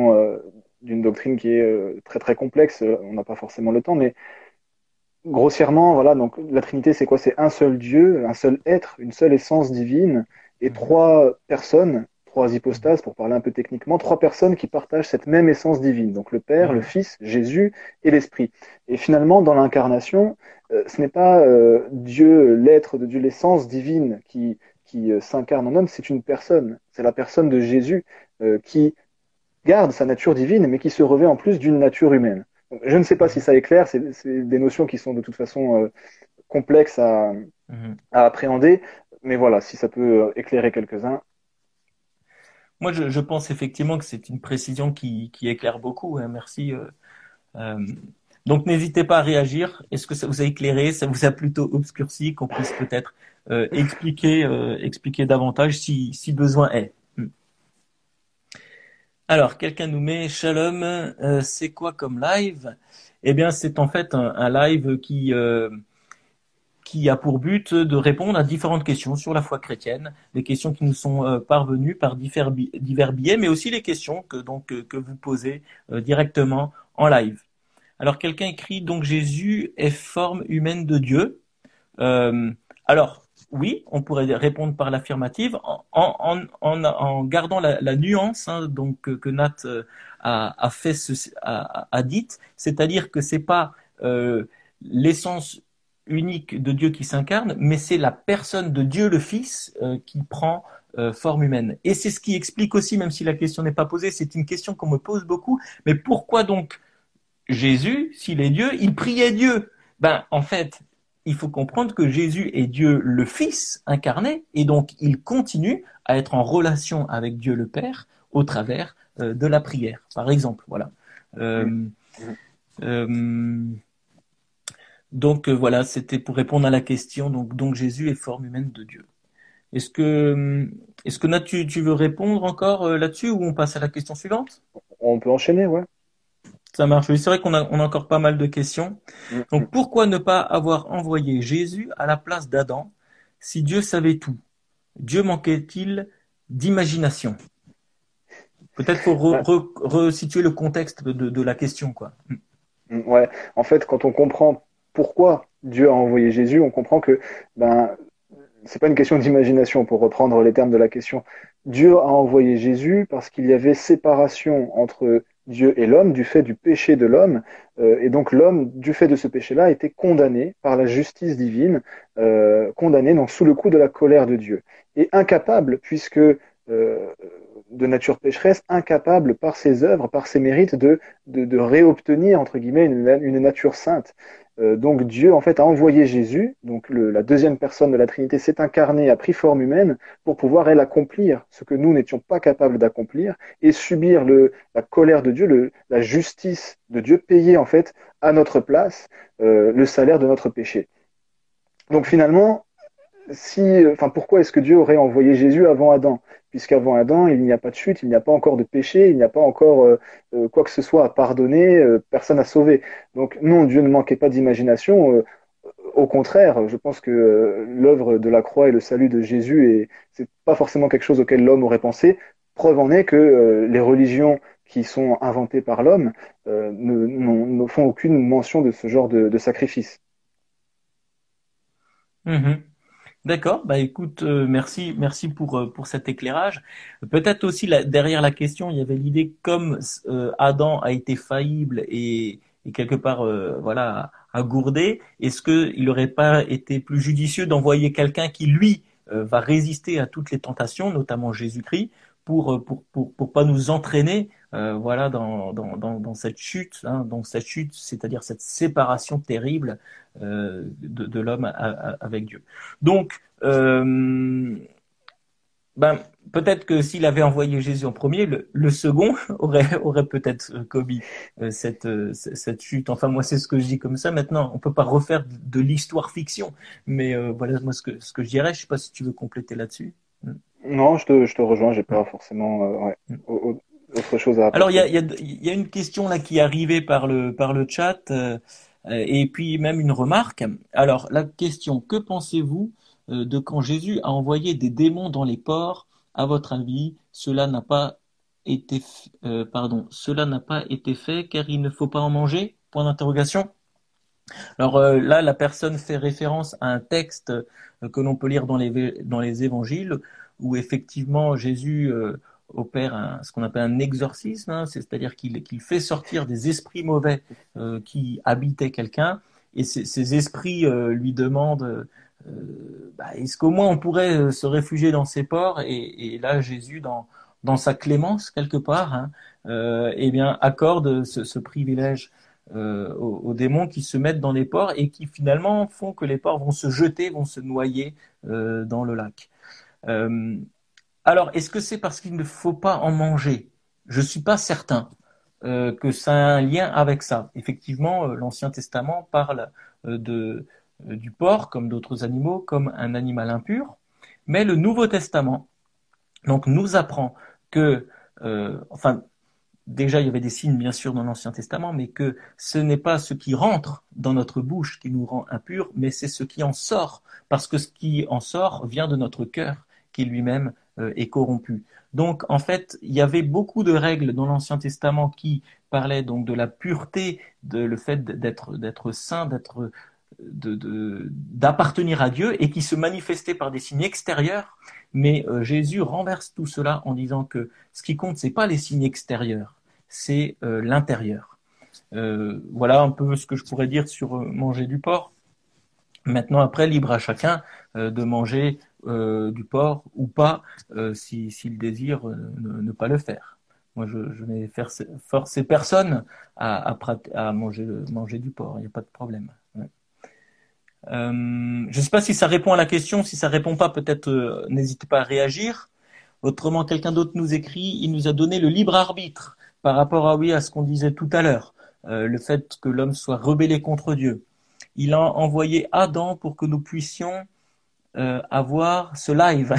d'une doctrine qui est très très complexe, on n'a pas forcément le temps, mais grossièrement, voilà, donc la Trinité, c'est quoi? C'est un seul Dieu, un seul être, une seule essence divine et Mhm. trois personnes, trois Mhm. hypostases, pour parler un peu techniquement, trois personnes qui partagent cette même essence divine. Donc le Père, le Mhm. Fils, Jésus et l'Esprit. Et finalement, dans l'incarnation, ce n'est pas Dieu, l'être de Dieu, l'essence divine qui s'incarne en homme, c'est une personne. C'est la personne de Jésus qui garde sa nature divine, mais qui se revêt en plus d'une nature humaine. Donc, je ne sais pas si Mhm. ça est clair, c'est des notions qui sont de toute façon complexes Mhm. à appréhender, mais voilà, si ça peut éclairer quelques-uns. Moi, je pense effectivement que c'est une précision qui éclaire beaucoup, hein, merci. Euh, donc, n'hésitez pas à réagir. Est-ce que ça vous a éclairé? Ça vous a plutôt obscurci? Qu'on puisse peut-être expliquer davantage si besoin est. Hmm. Alors, quelqu'un nous met Shalom, c'est quoi comme live? Eh bien, c'est en fait un live qui a pour but de répondre à différentes questions sur la foi chrétienne, des questions qui nous sont parvenues par divers biais, mais aussi les questions que vous posez directement en live. Alors quelqu'un écrit donc Jésus est forme humaine de Dieu. Euh, alors oui, on pourrait répondre par l'affirmative en gardant la nuance hein, donc que Nat a dite, c'est-à-dire que c'est pas l'essence unique de Dieu qui s'incarne, mais c'est la personne de Dieu le Fils qui prend forme humaine. Et c'est ce qui explique aussi, même si la question n'est pas posée, c'est une question qu'on me pose beaucoup, mais pourquoi donc Jésus, s'il est Dieu, il priait Dieu. Ben, en fait, il faut comprendre que Jésus est Dieu le Fils incarné, et donc il continue à être en relation avec Dieu le Père au travers de la prière, par exemple. Voilà. Mm. Euh, Mm. euh, donc voilà, c'était pour répondre à la question. Donc Jésus est forme humaine de Dieu. Est-ce que Nat, tu veux répondre encore là-dessus ou on passe à la question suivante? On peut enchaîner, ouais. Ça marche. Oui, c'est vrai qu'on a encore pas mal de questions. Mm. Mm. Donc, pourquoi ne pas avoir envoyé Jésus à la place d'Adam si Dieu savait tout? Dieu manquait-il d'imagination? Peut-être faut Ouais. resituer le contexte de la question, quoi. Ouais. En fait, quand on comprend pourquoi Dieu a envoyé Jésus, on comprend que ben, c'est pas une question d'imagination, pour reprendre les termes de la question. Dieu a envoyé Jésus parce qu'il y avait séparation entre Dieu et l'homme du fait du péché de l'homme. Et donc l'homme, du fait de ce péché-là, était condamné par la justice divine, condamné donc sous le coup de la colère de Dieu. Et incapable, puisque de nature pécheresse, incapable par ses œuvres, par ses mérites, de réobtenir, entre guillemets, une nature sainte. Donc Dieu en fait a envoyé Jésus, donc la deuxième personne de la Trinité s'est incarnée, a pris forme humaine pour pouvoir elle accomplir ce que nous n'étions pas capables d'accomplir et subir la colère de Dieu, la justice de Dieu, payer en fait à notre place le salaire de notre péché. Donc finalement, enfin, pourquoi est-ce que Dieu aurait envoyé Jésus avant Adam? Puisqu'avant Adam, il n'y a pas de chute, il n'y a pas encore de péché, il n'y a pas encore quoi que ce soit à pardonner, personne à sauver. Donc non, Dieu ne manquait pas d'imagination. Au contraire, je pense que l'œuvre de la croix et le salut de Jésus, c'est pas forcément quelque chose auquel l'homme aurait pensé. Preuve en est que les religions qui sont inventées par l'homme ne font aucune mention de ce genre de sacrifice. Mhm. D'accord, bah écoute, merci pour cet éclairage. Peut-être aussi derrière la question, il y avait l'idée comme Adam a été faillible et quelque part voilà a gourdé, est-ce que il n'aurait pas été plus judicieux d'envoyer quelqu'un qui lui va résister à toutes les tentations, notamment Jésus-Christ, pour pas nous entraîner voilà dans cette chute, hein, c'est-à-dire cette séparation terrible de l'homme avec Dieu. Donc, ben, peut-être que s'il avait envoyé Jésus en premier, le second aurait peut-être commis cette chute. Enfin, moi, c'est ce que je dis comme ça. Maintenant, on peut pas refaire de l'histoire fiction, mais voilà moi ce que je dirais. Je sais pas si tu veux compléter là-dessus. Mm. Non, je te rejoins, j'ai Mm. pas forcément ouais, Mm. autre chose à Alors, apporter. il y a une question là qui est arrivée par le chat. Et puis même une remarque. Alors la question, que pensez-vous de quand Jésus a envoyé des démons dans les porcs? À votre avis, cela n'a pas été fait car il ne faut pas en manger? Point d'interrogation. Alors là, la personne fait référence à un texte que l'on peut lire dans les évangiles où effectivement Jésus opère ce qu'on appelle un exorcisme, hein, c'est-à-dire qu'il fait sortir des esprits mauvais qui habitaient quelqu'un et ces esprits lui demandent est-ce qu'au moins on pourrait se réfugier dans ces ports et là Jésus dans sa clémence quelque part eh bien accorde ce privilège aux démons qui se mettent dans les ports et qui finalement font que les porcs vont se jeter, vont se noyer dans le lac. Euh, alors, est-ce que c'est parce qu'il ne faut pas en manger? Je ne suis pas certain que ça a un lien avec ça. Effectivement, l'Ancien Testament parle du porc, comme d'autres animaux, comme un animal impur, mais le Nouveau Testament donc, nous apprend que, enfin, déjà, il y avait des signes, bien sûr, dans l'Ancien Testament, mais que ce n'est pas ce qui rentre dans notre bouche qui nous rend impurs, mais c'est ce qui en sort, parce que ce qui en sort vient de notre cœur, qui lui-même est corrompu. Donc, en fait, il y avait beaucoup de règles dans l'Ancien Testament qui parlaient donc de la pureté, le fait d'être saint, d'appartenir à Dieu, et qui se manifestaient par des signes extérieurs. Mais Jésus renverse tout cela en disant que ce qui compte, c'est pas les signes extérieurs, c'est l'intérieur. Voilà un peu ce que je pourrais dire sur manger du porc. Maintenant, après, libre à chacun de manger du porc ou pas, s'il désire ne pas le faire. Moi, je n'ai forcé personne à manger du porc, il n'y a pas de problème. Ouais. Je ne sais pas si ça répond à la question. Si ça répond pas, peut-être n'hésitez pas à réagir. Autrement, quelqu'un d'autre nous écrit, il nous a donné le libre arbitre par rapport à ce qu'on disait tout à l'heure, le fait que l'homme soit rebellé contre Dieu. Il a envoyé Adam pour que nous puissions avoir ce live.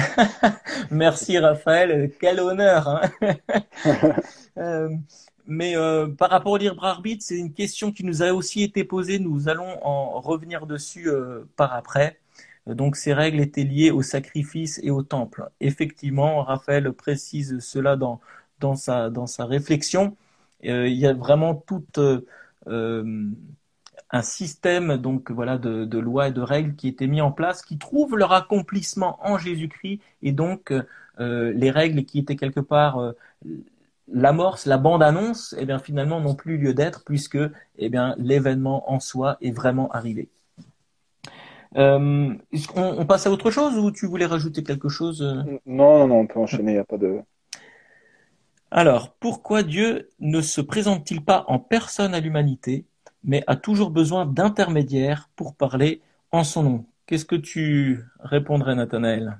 Merci Raphaël, quel honneur. Hein. Euh, mais par rapport au libre arbitre, c'est une question qui nous a aussi été posée. Nous allons en revenir dessus par après. Donc ces règles étaient liées au sacrifice et au temple. Effectivement, Raphaël précise cela dans sa réflexion. Il y a vraiment tout un système donc voilà de lois et de règles qui étaient mis en place, qui trouvent leur accomplissement en Jésus-Christ, et donc les règles qui étaient quelque part l'amorce, la bande-annonce, eh bien finalement n'ont plus lieu d'être puisque eh bien l'événement en soi est vraiment arrivé. On passe à autre chose ou tu voulais rajouter quelque chose? Non, on peut enchaîner, il n'y a pas de... Alors, pourquoi Dieu ne se présente-t-il pas en personne à l'humanité, mais a toujours besoin d'intermédiaires pour parler en son nom? Qu'est-ce que tu répondrais, Nathanaël?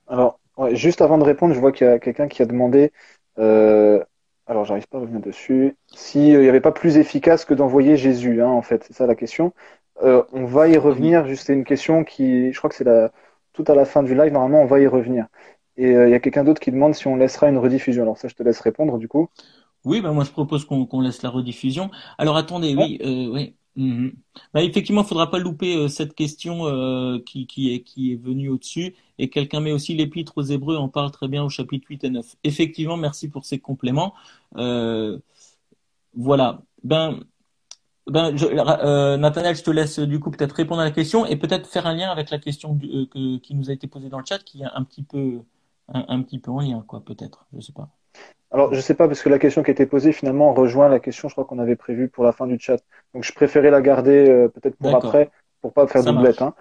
Alors, ouais, juste avant de répondre, je vois qu'il y a quelqu'un qui a demandé, euh, alors j'arrive pas à revenir dessus, s'il n'y avait pas plus efficace que d'envoyer Jésus, hein, en fait, c'est ça la question. On va y Ah oui. revenir, juste c'est une question qui, je crois que c'est tout à la fin du live, normalement on va y revenir. Et il y a quelqu'un d'autre qui demande si on laissera une rediffusion. Alors ça, je te laisse répondre du coup. Oui, bah moi je propose qu'on laisse la rediffusion. Alors attendez, Ouais. oui, oui. Mhm. Bah, effectivement, il ne faudra pas louper cette question qui est venue au-dessus. Et quelqu'un met aussi l'Épître aux Hébreux, en parle très bien au chapitre 8 et 9. Effectivement, merci pour ces compléments. Euh, voilà. Nathanaël, je te laisse du coup peut-être répondre à la question et peut-être faire un lien avec la question qui nous a été posée dans le chat, qui est un petit peu en lien, quoi, peut-être. Je sais pas. Alors, je sais pas, parce que la question qui a été posée finalement rejoint la question, je crois qu'on avait prévue pour la fin du chat. Donc, je préférais la garder peut-être pour D'accord, après, pour pas faire ça doublette, marche.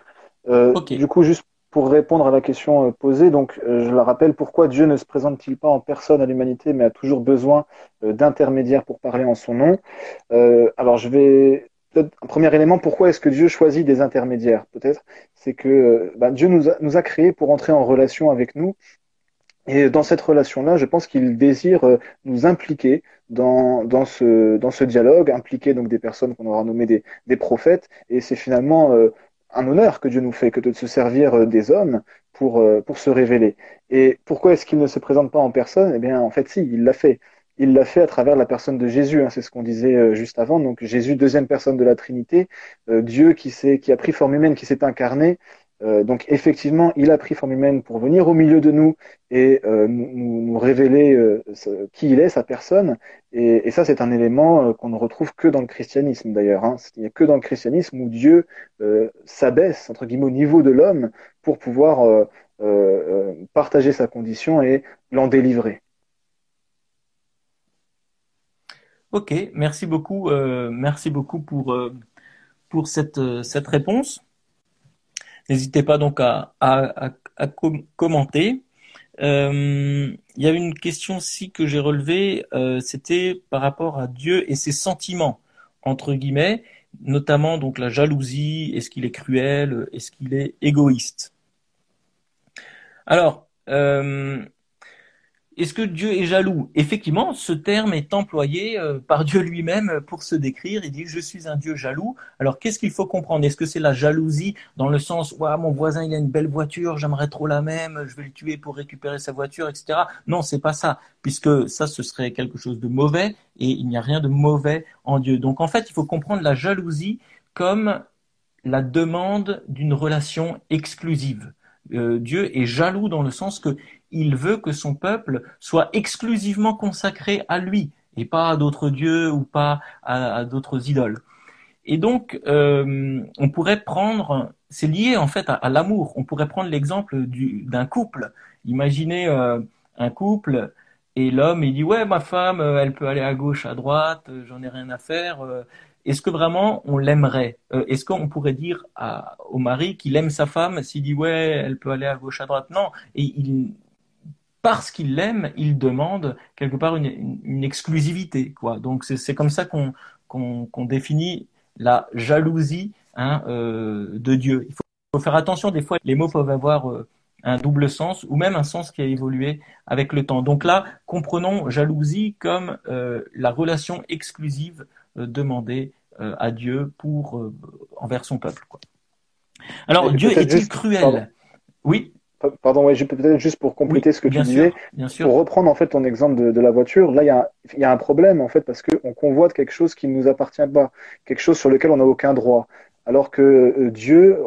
hein. Ok. Du coup, juste pour répondre à la question posée, donc je la rappelle, pourquoi Dieu ne se présente-t-il pas en personne à l'humanité, mais a toujours besoin d'intermédiaires pour parler en son nom? Alors, je vais peut-être un premier élément, pourquoi est-ce que Dieu choisit des intermédiaires? Peut-être, c'est que Dieu nous a créés pour entrer en relation avec nous. Et dans cette relation-là, je pense qu'il désire nous impliquer dans ce dialogue, impliquer donc des personnes qu'on aura nommées des prophètes. Et c'est finalement un honneur que Dieu nous fait que de se servir des hommes pour se révéler. Et pourquoi est-ce qu'il ne se présente pas en personne? Eh bien, en fait, si, il l'a fait. il l'a fait à travers la personne de Jésus, hein, c'est ce qu'on disait juste avant. Donc Jésus, deuxième personne de la Trinité, Dieu qui a pris forme humaine, qui s'est incarné. Donc effectivement, il a pris forme humaine pour venir au milieu de nous et nous révéler qui il est, sa personne. Et ça, c'est un élément qu'on ne retrouve que dans le christianisme d'ailleurs. Hein. Il n'y a que dans le christianisme où Dieu s'abaisse, entre guillemets, au niveau de l'homme pour pouvoir partager sa condition et l'en délivrer. Ok, merci beaucoup pour cette réponse. N'hésitez pas donc à commenter. Il y a une question aussi que j'ai relevée, c'était par rapport à Dieu et ses sentiments, entre guillemets, notamment donc la jalousie, est-ce qu'il est cruel, est-ce qu'il est égoïste? Alors, est-ce que Dieu est jaloux? Effectivement, ce terme est employé par Dieu lui-même pour se décrire. Il dit, je suis un Dieu jaloux. Alors, qu'est-ce qu'il faut comprendre? Est-ce que c'est la jalousie dans le sens, ouais, mon voisin, il a une belle voiture, j'aimerais trop la même, je vais le tuer pour récupérer sa voiture, etc. Non, c'est pas ça, puisque ça, ce serait quelque chose de mauvais et il n'y a rien de mauvais en Dieu. Donc, en fait, il faut comprendre la jalousie comme la demande d'une relation exclusive. Dieu est jaloux dans le sens que il veut que son peuple soit exclusivement consacré à lui et pas à d'autres dieux ou pas à d'autres idoles. Et donc, on pourrait prendre, c'est lié en fait à l'amour. On pourrait prendre l'exemple d'un couple. Imaginez un couple et l'homme il dit ouais ma femme elle peut aller à gauche à droite, j'en ai rien à faire. Est-ce que vraiment on l'aimerait? Est-ce qu'on pourrait dire au mari qu'il aime sa femme s'il dit ouais elle peut aller à gauche à droite? Non. Et parce qu'il l'aime, il demande quelque part une exclusivité, quoi. Donc c'est comme ça qu'on définit la jalousie, hein, de Dieu. Il faut faire attention, des fois les mots peuvent avoir un double sens ou même un sens qui a évolué avec le temps. Donc là, comprenons jalousie comme la relation exclusive demandée à Dieu envers son peuple, quoi. Alors Et Dieu peut-être est-il juste, pardon, cruel? Oui, pardon, ouais, peut-être juste pour oui, compléter ce que tu bien disais, sûr, bien pour sûr. reprendre en fait ton exemple de la voiture, là il y a un problème en fait parce qu'on convoite quelque chose qui ne nous appartient pas, quelque chose sur lequel on n'a aucun droit, alors que Dieu,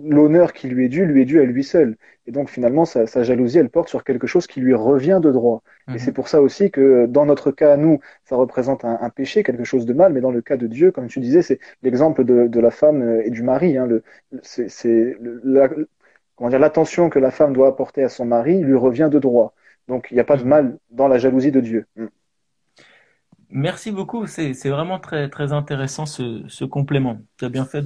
l'honneur qui lui est dû à lui seul. Et donc finalement sa jalousie, elle porte sur quelque chose qui lui revient de droit. Et c'est Mhm. pour ça aussi que dans notre cas, nous, ça représente un péché, quelque chose de mal, mais dans le cas de Dieu, comme tu disais, c'est l'exemple de la femme et du mari. Hein, comment dire, l'attention que la femme doit apporter à son mari lui revient de droit. Donc il n'y a pas de Mhm. mal dans la jalousie de Dieu. Mm. Merci beaucoup, c'est vraiment très intéressant ce complément. Tu as bien fait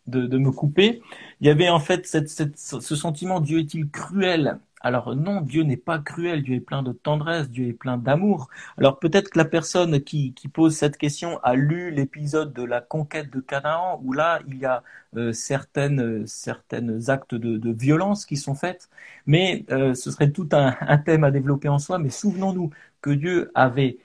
de me couper. Il y avait en fait ce sentiment, Dieu est-il cruel? Alors non, Dieu n'est pas cruel, Dieu est plein de tendresse, Dieu est plein d'amour. Alors peut-être que la personne qui pose cette question a lu l'épisode de la conquête de Canaan, où là il y a certaines actes de violence qui sont faits, mais ce serait tout un thème à développer en soi, mais souvenons-nous que Dieu avait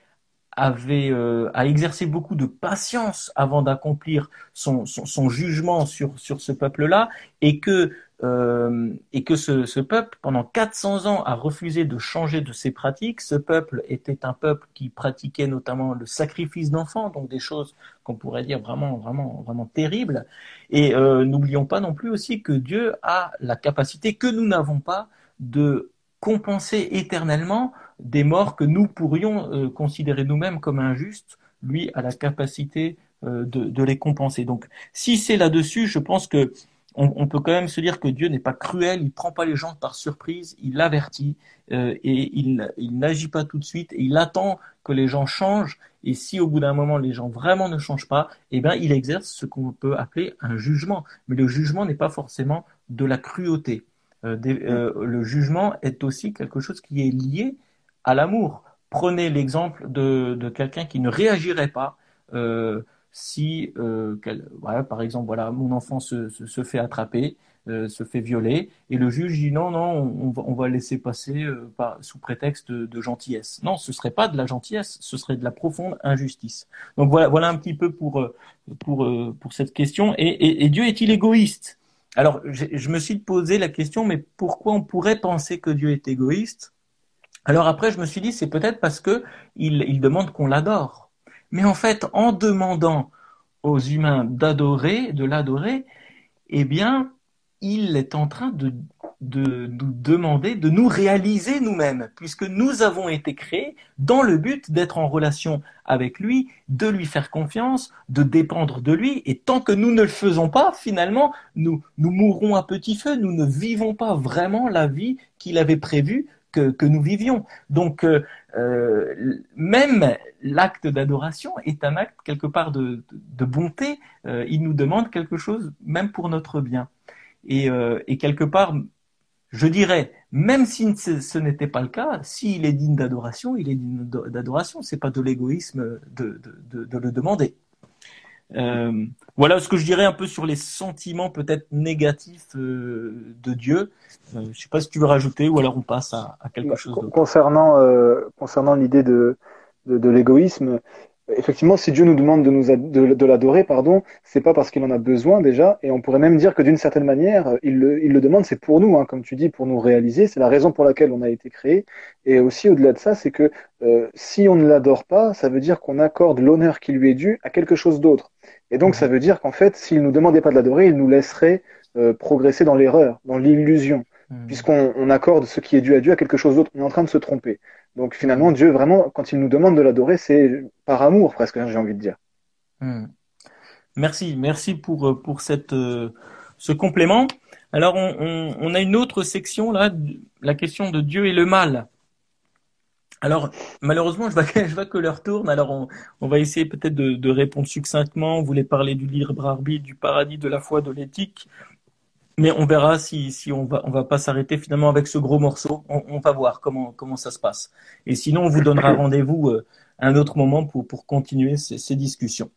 à exercer beaucoup de patience avant d'accomplir son jugement sur ce peuple-là, et que ce peuple, pendant 400 ans, a refusé de changer de ses pratiques. Ce peuple était un peuple qui pratiquait notamment le sacrifice d'enfants, donc des choses qu'on pourrait dire vraiment terribles. Et n'oublions pas non plus aussi que Dieu a la capacité que nous n'avons pas de compenser éternellement des morts que nous pourrions considérer nous-mêmes comme injustes. Lui a la capacité de les compenser. Donc, si c'est là-dessus, je pense que on peut quand même se dire que Dieu n'est pas cruel, il ne prend pas les gens par surprise, il avertit et il n'agit pas tout de suite et il attend que les gens changent. Et si au bout d'un moment les gens vraiment ne changent pas, eh bien il exerce ce qu'on peut appeler un jugement. Mais le jugement n'est pas forcément de la cruauté. Mm. Le jugement est aussi quelque chose qui est lié à l'amour. Prenez l'exemple de quelqu'un qui ne réagirait pas si, voilà, par exemple, voilà, mon enfant se fait attraper, se fait violer, et le juge dit non, non, on va laisser passer sous prétexte de gentillesse. Non, ce serait pas de la gentillesse, ce serait de la profonde injustice. Donc voilà un petit peu pour cette question. Et Dieu est-il égoïste? Alors, je me suis posé la question, mais pourquoi on pourrait penser que Dieu est égoïste? Alors après, je me suis dit, c'est peut-être parce que il demande qu'on l'adore. Mais en fait, en demandant aux humains de l'adorer, eh bien, il est en train de nous demander de nous réaliser nous-mêmes, puisque nous avons été créés dans le but d'être en relation avec lui, de lui faire confiance, de dépendre de lui, et tant que nous ne le faisons pas, finalement, nous mourrons à petit feu, nous ne vivons pas vraiment la vie qu'il avait prévue que nous vivions. Donc, même l'acte d'adoration est un acte quelque part de bonté. Il nous demande quelque chose, même pour notre bien. Et quelque part, je dirais, même si ce n'était pas le cas, s'il est digne d'adoration, il est digne d'adoration. C'est pas de l'égoïsme de le demander. Voilà ce que je dirais un peu sur les sentiments peut-être négatifs de Dieu. Je ne sais pas si tu veux rajouter ou alors on passe à quelque chose d'autre. Concernant l'idée de l'égoïsme, effectivement, si Dieu nous demande de l'adorer, pardon, c'est pas parce qu'il en a besoin déjà, et on pourrait même dire que d'une certaine manière, il le demande, c'est pour nous, hein, comme tu dis, pour nous réaliser, c'est la raison pour laquelle on a été créé. Et aussi, au-delà de ça, c'est que si on ne l'adore pas, ça veut dire qu'on accorde l'honneur qui lui est dû à quelque chose d'autre. Et donc, ça veut dire qu'en fait, s'il nous demandait pas de l'adorer, il nous laisserait progresser dans l'erreur, dans l'illusion, puisqu'on accorde ce qui est dû à Dieu à quelque chose d'autre. On est en train de se tromper. Donc finalement, Dieu, vraiment, quand il nous demande de l'adorer, c'est par amour presque, hein, j'ai envie de dire. Merci pour ce complément. Alors on a une autre section là, la question de Dieu et le mal. Alors malheureusement, je vois que l'heure tourne. Alors on va essayer peut-être de répondre succinctement. On voulait parler du libre arbitre, du paradis, de la foi, de l'éthique. Mais on verra si on va pas s'arrêter finalement avec ce gros morceau. On va voir comment ça se passe. Et sinon, on vous donnera rendez-vous à un autre moment pour continuer ces discussions.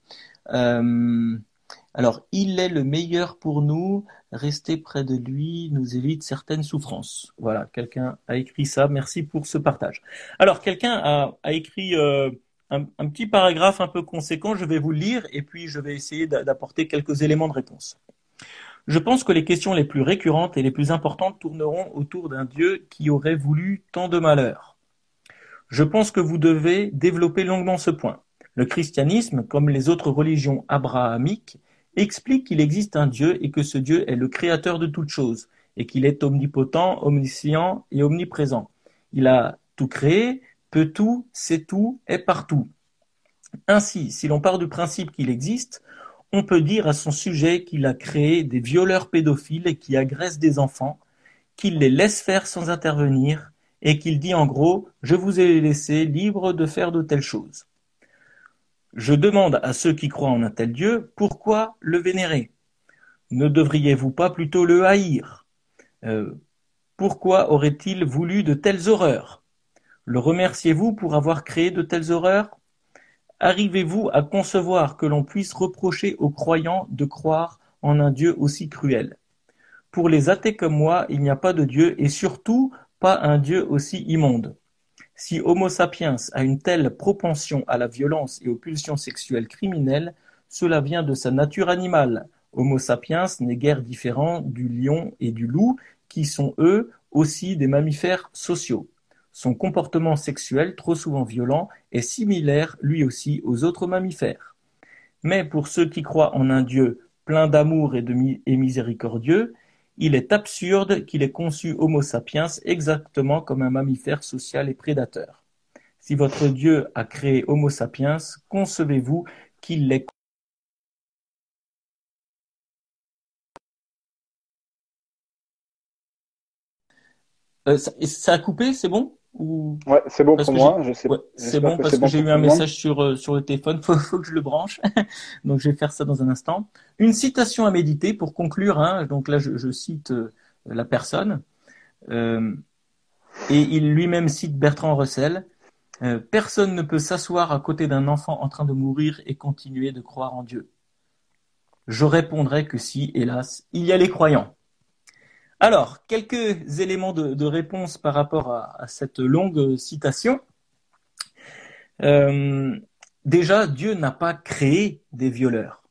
Alors, il est le meilleur pour nous. Rester près de lui nous évite certaines souffrances. Voilà, quelqu'un a écrit ça. Merci pour ce partage. Alors, quelqu'un a écrit un petit paragraphe un peu conséquent. Je vais vous le lire et puis je vais essayer d'apporter quelques éléments de réponse. Je pense que les questions les plus récurrentes et les plus importantes tourneront autour d'un Dieu qui aurait voulu tant de malheur. Je pense que vous devez développer longuement ce point. Le christianisme, comme les autres religions abrahamiques, explique qu'il existe un Dieu et que ce Dieu est le créateur de toutes choses, et qu'il est omnipotent, omniscient et omniprésent. Il a tout créé, peut tout, sait tout, est partout. Ainsi, si l'on part du principe qu'il existe, on peut dire à son sujet qu'il a créé des violeurs pédophiles qui agressent des enfants, qu'il les laisse faire sans intervenir, et qu'il dit en gros « Je vous ai laissé libre de faire de telles choses ». Je demande à ceux qui croient en un tel Dieu, pourquoi le vénérer? Ne devriez-vous pas plutôt le haïr? Pourquoi aurait-il voulu de telles horreurs? Le remerciez-vous pour avoir créé de telles horreurs? Arrivez-vous à concevoir que l'on puisse reprocher aux croyants de croire en un Dieu aussi cruel? Pour les athées comme moi, il n'y a pas de Dieu et surtout pas un Dieu aussi immonde. Si Homo sapiens a une telle propension à la violence et aux pulsions sexuelles criminelles, cela vient de sa nature animale. Homo sapiens n'est guère différent du lion et du loup, qui sont eux aussi des mammifères sociaux. Son comportement sexuel, trop souvent violent, est similaire lui aussi aux autres mammifères. Mais pour ceux qui croient en un Dieu plein d'amour et miséricordieux, il est absurde qu'il ait conçu Homo sapiens exactement comme un mammifère social et prédateur. Si votre Dieu a créé Homo sapiens, concevez-vous qu'il l'ait ça a coupé, c'est bon? Ou... Ouais, c'est bon Parce pour que moi. ouais, c'est J'espère bon que parce c'est que bon j'ai pour eu tout un le monde. message sur le téléphone, faut que je le branche. Donc je vais faire ça dans un instant. Une citation à méditer pour conclure, hein. Donc là je cite la personne euh, et il lui-même cite Bertrand Russell. Personne ne peut s'asseoir à côté d'un enfant en train de mourir et continuer de croire en Dieu. Je répondrai que si, hélas, il y a les croyants. Alors, quelques éléments de réponse par rapport à cette longue citation. Déjà, Dieu n'a pas créé des violeurs.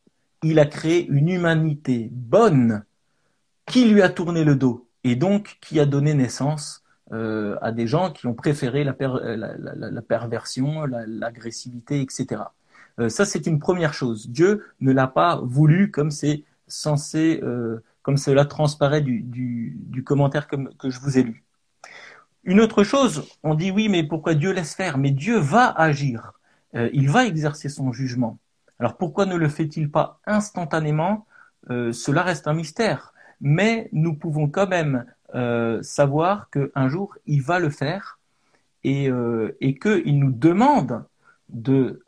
Il a créé une humanité bonne qui lui a tourné le dos et donc qui a donné naissance à des gens qui ont préféré la perversion, l'agressivité, etc. Ça, c'est une première chose. Dieu ne l'a pas voulu comme c'est censé, comme cela transparaît du commentaire que je vous ai lu. Une autre chose, on dit oui, mais pourquoi Dieu laisse faire? Mais Dieu va agir. Il va exercer son jugement. Alors pourquoi ne le fait-il pas instantanément? Cela reste un mystère. Mais nous pouvons quand même savoir qu'un jour, il va le faire et qu'il nous demande de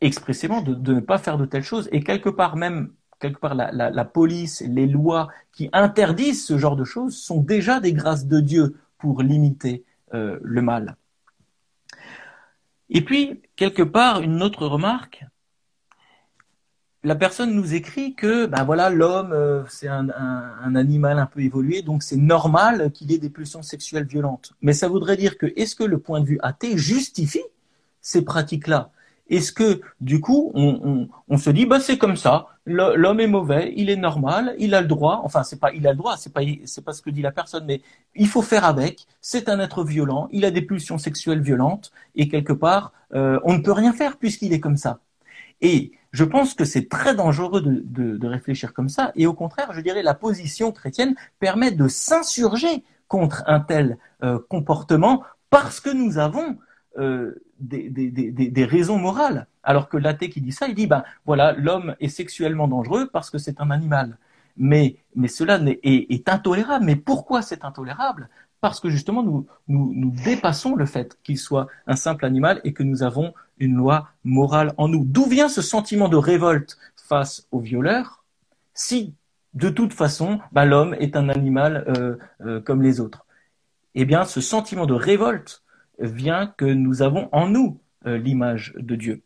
expressément de ne pas faire de telles choses. Et quelque part même, la police, les lois qui interdisent ce genre de choses sont déjà des grâces de Dieu pour limiter le mal. Et puis, quelque part, une autre remarque, la personne nous écrit que ben voilà, l'homme, c'est un animal un peu évolué, donc c'est normal qu'il ait des pulsions sexuelles violentes. Mais ça voudrait dire que, est-ce que le point de vue athée justifie ces pratiques-là? Est-ce que, du coup, on se dit, bah, c'est comme ça, l'homme est mauvais, il est normal, il a le droit, enfin, c'est pas, il a le droit, c'est pas ce que dit la personne, mais il faut faire avec, c'est un être violent, il a des pulsions sexuelles violentes, et quelque part, on ne peut rien faire puisqu'il est comme ça. Et je pense que c'est très dangereux de réfléchir comme ça, et au contraire, je dirais, la position chrétienne permet de s'insurger contre un tel comportement parce que nous avons des raisons morales. Alors que l'athée qui dit ça, il dit, ben voilà, l'homme est sexuellement dangereux parce que c'est un animal. Mais cela est intolérable. Mais pourquoi c'est intolérable? Parce que justement, nous dépassons le fait qu'il soit un simple animal et que nous avons une loi morale en nous. D'où vient ce sentiment de révolte face aux violeurs si, de toute façon, ben, l'homme est un animal comme les autres? Eh bien, ce sentiment de révolte vient que nous avons en nous l'image de Dieu.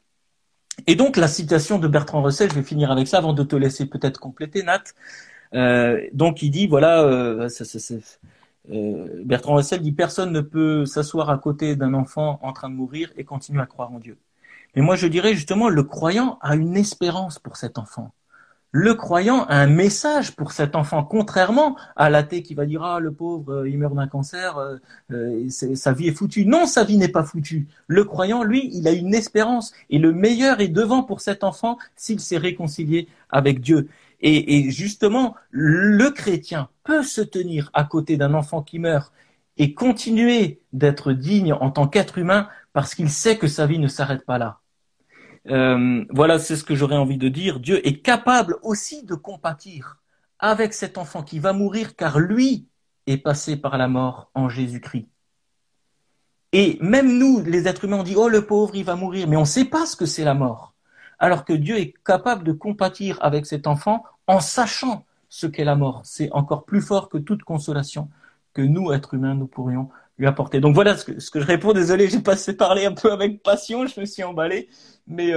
Et donc, la citation de Bertrand Russell, je vais finir avec ça avant de te laisser peut-être compléter, Nat. Donc, il dit, voilà, Bertrand Russell dit, personne ne peut s'asseoir à côté d'un enfant en train de mourir et continuer à croire en Dieu. Mais moi, je dirais justement, le croyant a une espérance pour cet enfant. Le croyant a un message pour cet enfant, contrairement à l'athée qui va dire « Ah, le pauvre, il meurt d'un cancer, sa vie est foutue ». Non, sa vie n'est pas foutue. Le croyant, lui, il a une espérance. Et le meilleur est devant pour cet enfant s'il s'est réconcilié avec Dieu. Et justement, le chrétien peut se tenir à côté d'un enfant qui meurt et continuer d'être digne en tant qu'être humain parce qu'il sait que sa vie ne s'arrête pas là. Voilà, c'est ce que j'aurais envie de dire. Dieu est capable aussi de compatir avec cet enfant qui va mourir car lui est passé par la mort en Jésus-Christ. Et même nous, les êtres humains, on dit « Oh, le pauvre, il va mourir », mais on ne sait pas ce que c'est la mort. Alors que Dieu est capable de compatir avec cet enfant en sachant ce qu'est la mort. C'est encore plus fort que toute consolation que nous, êtres humains, nous pourrions lui apporter. Donc voilà ce que je réponds. Désolé, j'ai passé parler un peu avec passion, je me suis emballé, mais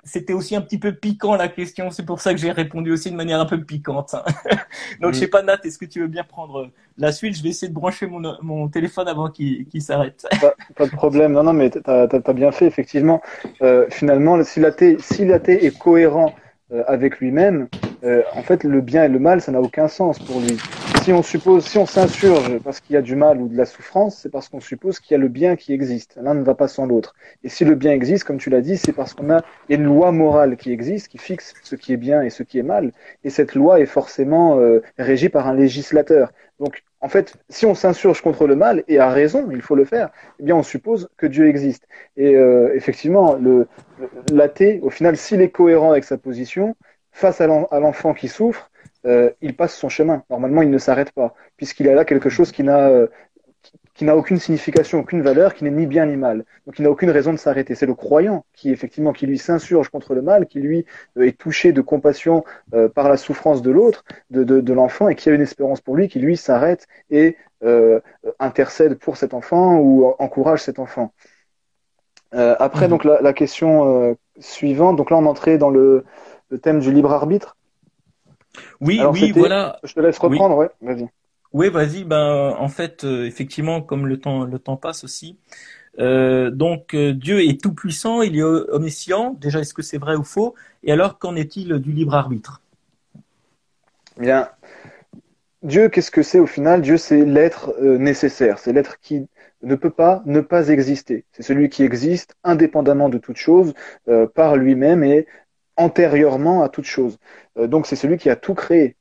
c'était aussi un petit peu piquant la question. C'est pour ça que j'ai répondu aussi de manière un peu piquante. Donc je sais pas, Nat, est-ce que tu veux bien prendre la suite? Je vais essayer de brancher mon téléphone avant qu'il s'arrête. Pas de problème. Non, non, mais t'as bien fait, effectivement. Finalement, si l'athée est cohérent avec lui-même, en fait, le bien et le mal, ça n'a aucun sens pour lui. Si on s'insurge parce qu'il y a du mal ou de la souffrance, c'est parce qu'on suppose qu'il y a le bien qui existe. L'un ne va pas sans l'autre. Et si le bien existe, comme tu l'as dit, c'est parce il y a une loi morale qui existe, qui fixe ce qui est bien et ce qui est mal. Et cette loi est forcément régie par un législateur. Donc, en fait, si on s'insurge contre le mal, et à raison, il faut le faire, eh bien, on suppose que Dieu existe. Et effectivement, l'athée, au final, s'il est cohérent avec sa position, face à l'enfant qui souffre, il passe son chemin. Normalement, il ne s'arrête pas, puisqu'il a là quelque chose qui n'a aucune signification, aucune valeur, qui n'est ni bien ni mal. Donc, il n'a aucune raison de s'arrêter. C'est le croyant qui lui s'insurge contre le mal, qui lui est touché de compassion par la souffrance de l'autre, de l'enfant, et qui a une espérance pour lui, qui lui s'arrête et intercède pour cet enfant ou encourage cet enfant. Après, donc la question suivante. Donc là, on entrait dans le thème du libre arbitre. Oui, alors, oui, voilà. Je te laisse reprendre, oui. Ouais, vas-y. Oui, vas-y. Ben, en fait, effectivement, comme le temps passe aussi. Donc, Dieu est tout puissant, il est omniscient. Déjà, est-ce que c'est vrai ou faux? Et alors, qu'en est-il du libre arbitre? Bien, Dieu, qu'est-ce que c'est au final? Dieu, c'est l'être nécessaire, c'est l'être qui ne peut pas ne pas exister. C'est celui qui existe indépendamment de toute chose, par lui-même et antérieurement à toute chose. Donc c'est celui qui a tout créé.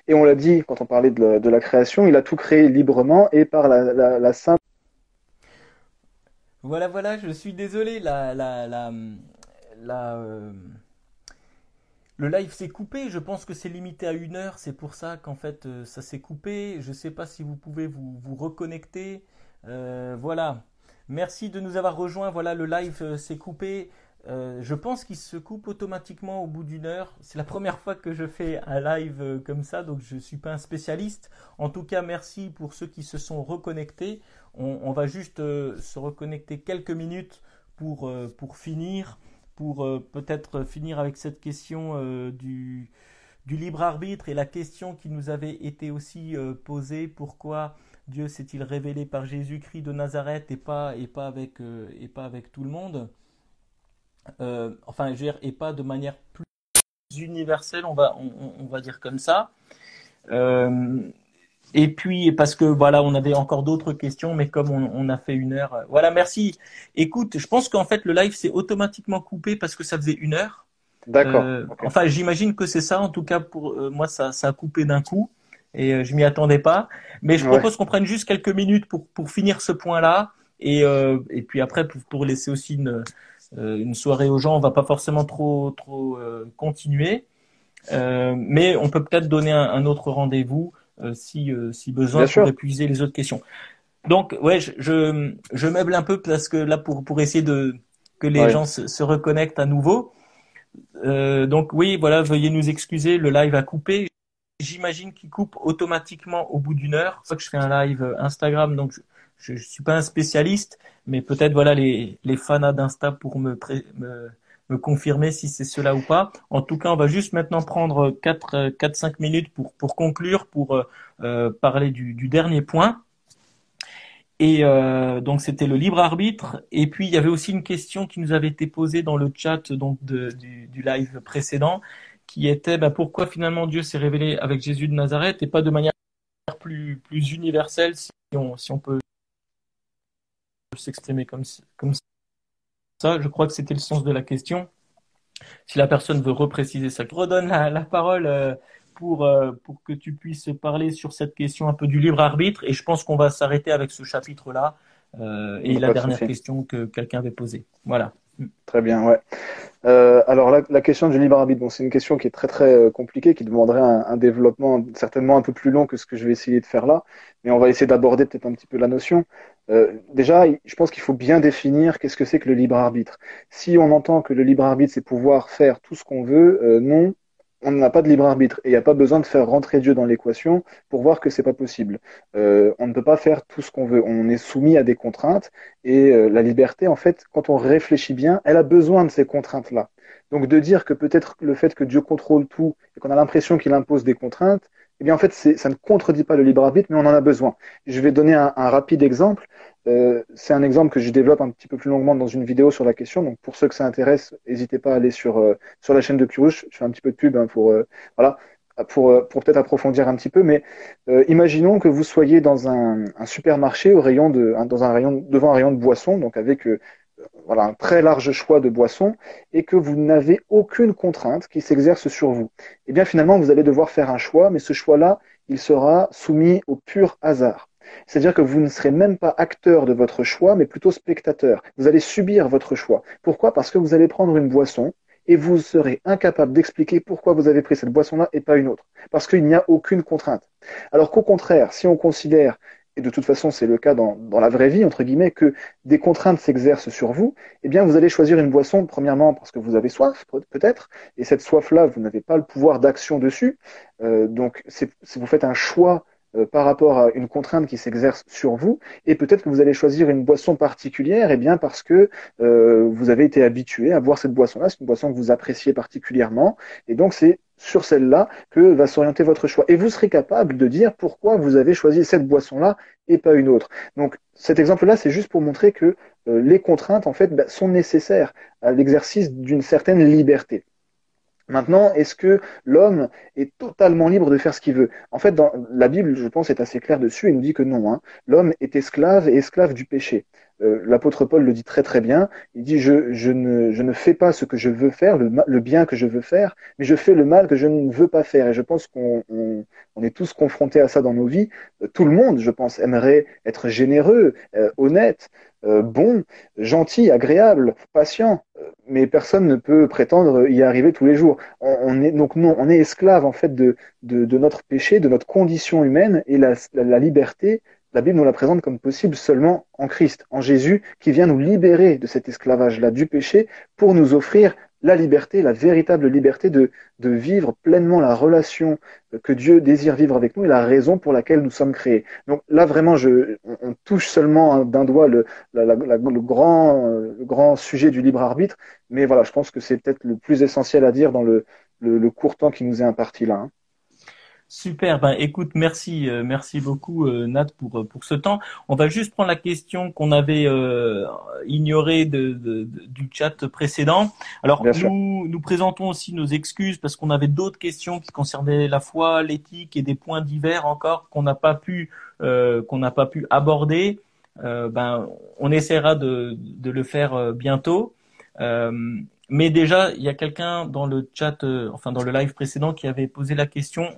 Et on l'a dit quand on parlait de la création, il a tout créé librement et par la simple. Voilà, voilà, je suis désolé, la, le live s'est coupé. Je pense que c'est limité à 1 heure. C'est pour ça qu'en fait ça s'est coupé. Je ne sais pas si vous pouvez vous reconnecter. Voilà. Merci de nous avoir rejoints. Voilà, le live s'est coupé. Je pense qu'il se coupe automatiquement au bout d'1 heure. C'est la première fois que je fais un live comme ça, donc je ne suis pas un spécialiste. En tout cas, merci pour ceux qui se sont reconnectés. On va juste se reconnecter quelques minutes pour finir, pour peut-être finir avec cette question du libre arbitre et la question qui nous avait été aussi posée, pourquoi Dieu s'est-il révélé par Jésus-Christ de Nazareth et pas avec tout le monde, enfin, je veux dire, et pas de manière plus universelle, on va dire comme ça. Euh, et puis, parce que voilà, on avait encore d'autres questions, mais comme on a fait 1 heure, voilà, merci. Écoute, je pense qu'en fait, le live s'est automatiquement coupé parce que ça faisait 1 heure. D'accord. Ok. Enfin, j'imagine que c'est ça. En tout cas, pour moi, ça a coupé d'un coup et je m'y attendais pas. Mais je Ouais. propose qu'on prenne juste quelques minutes pour finir ce point-là et puis après pour laisser aussi une soirée aux gens. On va pas forcément trop continuer, mais on peut peut-être donner un autre rendez-vous si Bien besoin pour sûr. épuiser les autres questions. Donc ouais, je meuble un peu parce que là pour essayer de que les Ouais. gens se reconnectent à nouveau. Donc oui, voilà, veuillez nous excuser, le live a coupé. J'imagine qu'il coupe automatiquement au bout d'1 heure. C'est pour ça que je fais un live Instagram, donc je suis pas un spécialiste, mais peut-être voilà les fanas d'Insta pour me confirmer si c'est cela ou pas. En tout cas, on va juste maintenant prendre 4-5 minutes pour conclure, pour parler du dernier point. Et donc c'était le libre arbitre. Et puis il y avait aussi une question qui nous avait été posée dans le chat donc du live précédent, qui était bah, pourquoi finalement Dieu s'est révélé avec Jésus de Nazareth et pas de manière plus universelle, si on peut s'exprimer comme ça. Je crois que c'était le sens de la question. Si la personne veut repréciser ça, je redonne la parole pour que tu puisses parler sur cette question un peu du libre arbitre. Et je pense qu'on va s'arrêter avec ce chapitre-là et la Pas de dernière souci. question que quelqu'un avait posée. Voilà. Très bien. Ouais. Alors la question du libre arbitre, bon, c'est une question qui est très très compliquée, qui demanderait un développement certainement un peu plus long que ce que je vais essayer de faire là, mais on va essayer d'aborder peut-être un petit peu la notion. Déjà, je pense qu'il faut bien définir qu'est-ce que c'est que le libre arbitre. Si on entend que le libre arbitre c'est pouvoir faire tout ce qu'on veut, non, on n'a pas de libre arbitre et il n'y a pas besoin de faire rentrer Dieu dans l'équation pour voir que c'est pas possible. On ne peut pas faire tout ce qu'on veut. On est soumis à des contraintes et la liberté, en fait, quand on réfléchit bien, elle a besoin de ces contraintes-là. Donc de dire que peut-être le fait que Dieu contrôle tout et qu'on a l'impression qu'il impose des contraintes, eh bien en fait ça ne contredit pas le libre arbitre, mais on en a besoin. Je vais donner un rapide exemple. C'est un exemple que je développe un petit peu plus longuement dans une vidéo sur la question. Donc pour ceux que ça intéresse, n'hésitez pas à aller sur la chaîne de Kurush. Je fais un petit peu de pub hein, voilà, pour peut-être approfondir un petit peu. Mais imaginons que vous soyez dans un supermarché dans un rayon, devant un rayon de boissons, donc avec voilà, un très large choix de boissons et que vous n'avez aucune contrainte qui s'exerce sur vous. Eh bien, finalement, vous allez devoir faire un choix, mais ce choix-là, il sera soumis au pur hasard. C'est-à-dire que vous ne serez même pas acteur de votre choix, mais plutôt spectateur. Vous allez subir votre choix. Pourquoi? Parce que vous allez prendre une boisson et vous serez incapable d'expliquer pourquoi vous avez pris cette boisson-là et pas une autre. Parce qu'il n'y a aucune contrainte. Alors qu'au contraire, si on considère et de toute façon c'est le cas dans la vraie vie, entre guillemets, que des contraintes s'exercent sur vous, eh bien vous allez choisir une boisson, premièrement parce que vous avez soif, peut-être, et cette soif-là, vous n'avez pas le pouvoir d'action dessus. Donc si vous faites un choix par rapport à une contrainte qui s'exerce sur vous, et peut-être que vous allez choisir une boisson particulière, eh bien parce que vous avez été habitué à boire cette boisson-là, c'est une boisson que vous appréciez particulièrement, et donc c'est sur celle-là que va s'orienter votre choix. Et vous serez capable de dire pourquoi vous avez choisi cette boisson-là et pas une autre. Donc cet exemple-là, c'est juste pour montrer que les contraintes, en fait, sont nécessaires à l'exercice d'une certaine liberté. Maintenant, est-ce que l'homme est totalement libre de faire ce qu'il veut? En fait, dans la Bible, je pense, est assez claire dessus et nous dit que non, hein. L'homme est esclave et esclave du péché. L'apôtre Paul le dit très très bien. Il dit, je ne fais pas ce que je veux faire, le bien que je veux faire, mais je fais le mal que je ne veux pas faire. Et je pense qu'on est tous confrontés à ça dans nos vies. Tout le monde, je pense, aimerait être généreux, honnête, bon, gentil, agréable, patient, mais personne ne peut prétendre y arriver tous les jours. On est donc non, on est esclave en fait de notre péché, de notre condition humaine et la liberté. La Bible nous la présente comme possible seulement en Christ, en Jésus, qui vient nous libérer de cet esclavage-là, du péché, pour nous offrir la liberté, la véritable liberté de vivre pleinement la relation que Dieu désire vivre avec nous et la raison pour laquelle nous sommes créés. Donc là, vraiment, on touche seulement d'un doigt le grand sujet du libre arbitre, mais voilà, je pense que c'est peut-être le plus essentiel à dire dans le court temps qui nous est imparti là, hein. Super, ben écoute, merci beaucoup Nat pour ce temps. On va juste prendre la question qu'on avait ignorée du chat précédent. Alors Bien sûr. nous présentons aussi nos excuses parce qu'on avait d'autres questions qui concernaient la foi, l'éthique et des points divers encore qu'on n'a pas pu aborder. Ben on essaiera de le faire bientôt. Euh, mais déjà, il y a quelqu'un dans le chat, enfin dans le live précédent, qui avait posé la question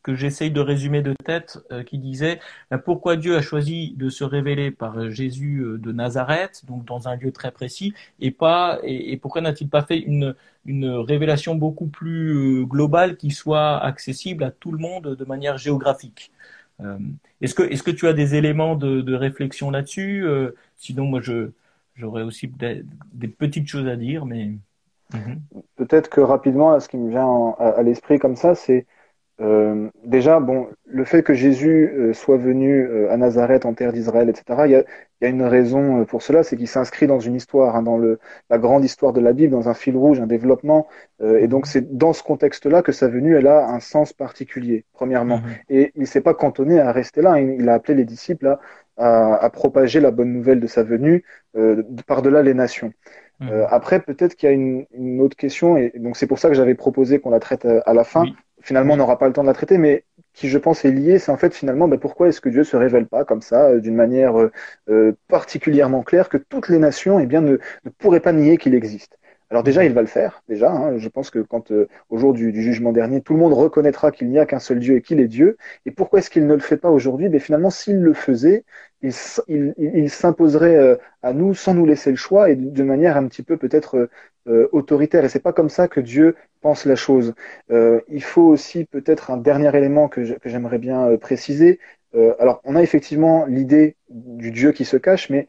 que j'essaye de résumer de tête, qui disait pourquoi Dieu a choisi de se révéler par Jésus de Nazareth, donc dans un lieu très précis, et pourquoi n'a-t-il pas fait une révélation beaucoup plus globale qui soit accessible à tout le monde de manière géographique. Euh, est-ce que tu as des éléments de réflexion là-dessus? Sinon, moi, j'aurais aussi des petites choses à dire, mais. Mhm. Peut-être que rapidement, là, ce qui me vient à l'esprit comme ça, c'est déjà, bon, le fait que Jésus soit venu à Nazareth, en terre d'Israël, etc., il y a une raison pour cela, c'est qu'il s'inscrit dans une histoire, hein, dans la grande histoire de la Bible, dans un fil rouge, un développement. Et donc, Mhm. c'est dans ce contexte-là que sa venue, elle a un sens particulier, premièrement. Mhm. Et il ne s'est pas cantonné à rester là. Il a appelé les disciples à propager la bonne nouvelle de sa venue par-delà les nations. Mhm. Après, peut-être qu'il y a une autre question, et donc c'est pour ça que j'avais proposé qu'on la traite à la fin. Oui, Finalement, on oui. n'aura pas le temps de la traiter, mais qui, je pense, est liée, c'est en fait finalement, ben, pourquoi est-ce que Dieu se révèle pas comme ça, d'une manière particulièrement claire, que toutes les nations, eh bien, ne pourraient pas nier qu'il existe. Alors déjà, il Mhm. va le faire, déjà, hein. Je pense que quand, au jour du jugement dernier, tout le monde reconnaîtra qu'il n'y a qu'un seul Dieu et qu'il est Dieu. Et pourquoi est-ce qu'il ne le fait pas aujourd'hui? Ben, finalement, s'il le faisait, il s'imposerait à nous sans nous laisser le choix et de manière un petit peu peut-être autoritaire. Et c'est pas comme ça que Dieu pense la chose. Il faut aussi peut-être un dernier élément que j'aimerais bien préciser. Alors, on a effectivement l'idée du Dieu qui se cache, mais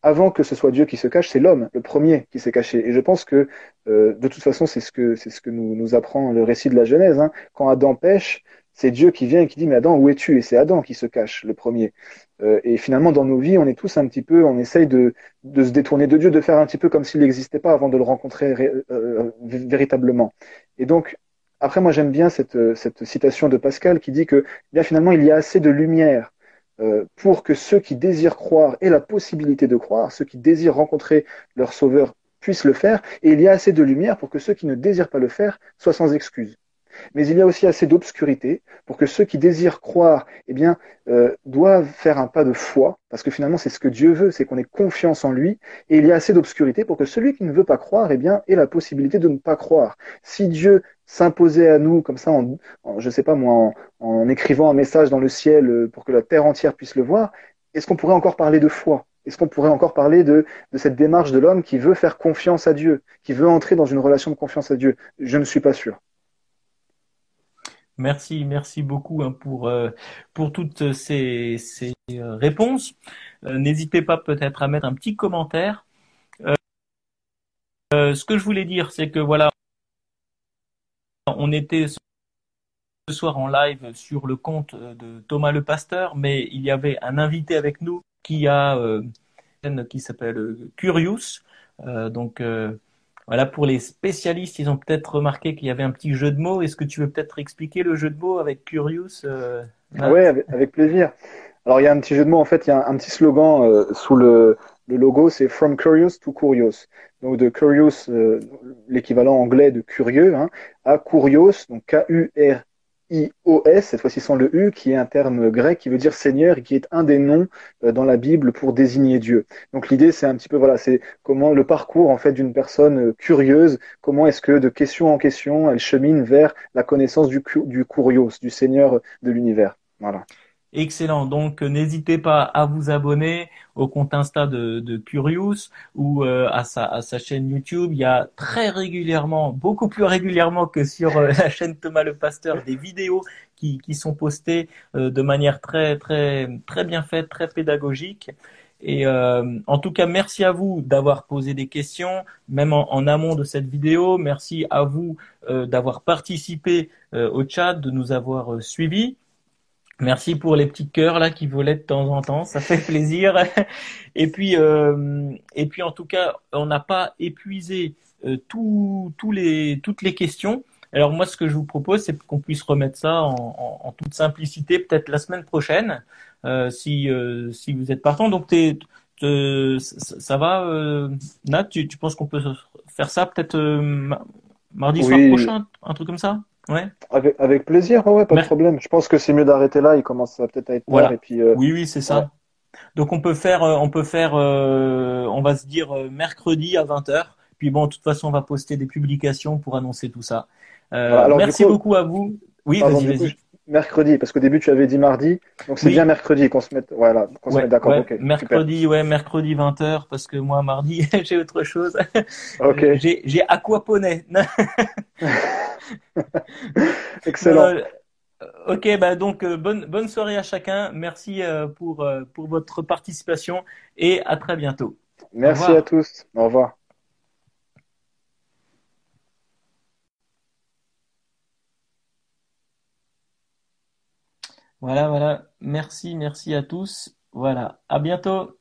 avant que ce soit Dieu qui se cache, c'est l'homme, le premier, qui s'est caché. Et je pense que, de toute façon, c'est ce que nous apprend le récit de la Genèse, hein. Quand Adam pêche, c'est Dieu qui vient et qui dit, mais Adam, où es-tu? Et c'est Adam qui se cache, le premier. Et finalement, dans nos vies, on est tous un petit peu, on essaye de se détourner de Dieu, de faire un petit peu comme s'il n'existait pas avant de le rencontrer véritablement. Et donc, après, moi, j'aime bien cette citation de Pascal qui dit que, eh bien finalement, il y a assez de lumière pour que ceux qui désirent croire aient la possibilité de croire, ceux qui désirent rencontrer leur sauveur puissent le faire, et il y a assez de lumière pour que ceux qui ne désirent pas le faire soient sans excuse. Mais il y a aussi assez d'obscurité pour que ceux qui désirent croire, eh bien, doivent faire un pas de foi, parce que finalement, c'est ce que Dieu veut, c'est qu'on ait confiance en lui. Et il y a assez d'obscurité pour que celui qui ne veut pas croire, eh bien, ait la possibilité de ne pas croire. Si Dieu s'imposait à nous comme ça, je sais pas moi, en écrivant un message dans le ciel pour que la terre entière puisse le voir, est-ce qu'on pourrait encore parler de foi? Est-ce qu'on pourrait encore parler de cette démarche de l'homme qui veut faire confiance à Dieu, qui veut entrer dans une relation de confiance à Dieu? Je ne suis pas sûr. Merci beaucoup hein, pour toutes ces réponses. N'hésitez pas peut-être à mettre un petit commentaire. Ce que je voulais dire, c'est que voilà, on était ce soir en live sur le compte de Thomas le Pasteur, mais il y avait un invité avec nous qui s'appelle Curious. Donc voilà, pour les spécialistes, ils ont peut-être remarqué qu'il y avait un petit jeu de mots. Est-ce que tu veux peut-être expliquer le jeu de mots avec Curious, Nat? Ouais, avec plaisir. Alors il y a un petit jeu de mots, en fait, il y a un petit slogan Le logo, c'est From Curious to Curious. Donc de Curious, l'équivalent anglais de curieux, hein, à Kurios, donc Kurios, cette fois-ci sans le U, qui est un terme grec qui veut dire Seigneur et qui est un des noms dans la Bible pour désigner Dieu. Donc l'idée, c'est un petit peu, voilà, c'est comment le parcours en fait d'une personne curieuse, comment est-ce que de question en question, elle chemine vers la connaissance du Kurios, du Seigneur de l'univers. Voilà. Excellent. Donc, n'hésitez pas à vous abonner au compte Insta de Curious ou à sa chaîne YouTube. Il y a très régulièrement, beaucoup plus régulièrement que sur la chaîne Thomas le Pasteur, des vidéos qui sont postées de manière très bien faite, très pédagogique. Et en tout cas, merci à vous d'avoir posé des questions, même en amont de cette vidéo. Merci à vous d'avoir participé au chat, de nous avoir suivis. Merci pour les petits cœurs là qui volaient de temps en temps, ça fait plaisir. Et puis en tout cas, on n'a pas épuisé toutes les questions. Alors moi, ce que je vous propose, c'est qu'on puisse remettre ça en toute simplicité, peut-être la semaine prochaine, si vous êtes partant. Donc ça va, Nat, tu penses qu'on peut faire ça peut-être mardi soir Oui, prochain, un truc comme ça? Ouais. avec plaisir, ouais, ouais, pas de Mer- problème. Je pense que c'est mieux d'arrêter là, il commence à peut-être à être tard, et voilà. puis, Oui, c'est ouais. ça. Donc on va se dire mercredi à 20 heures. Puis bon, de toute façon, on va poster des publications pour annoncer tout ça. Voilà. Alors, du Merci coup, beaucoup à vous. Oui, pardon, vas-y. mercredi, parce qu'au début, tu avais dit mardi, donc c'est bien Oui, mercredi qu'on se mette, voilà, qu'on se mette d'accord. Ok, super. mercredi 20 heures parce que moi, mardi, j'ai autre chose. Ok, J'ai aquaponé. Non, excellent. non, ok, bah donc bonne soirée à chacun. Merci pour votre participation et à très bientôt. Au Merci à revoir. tous. Au revoir. Voilà. Merci à tous. Voilà. À bientôt.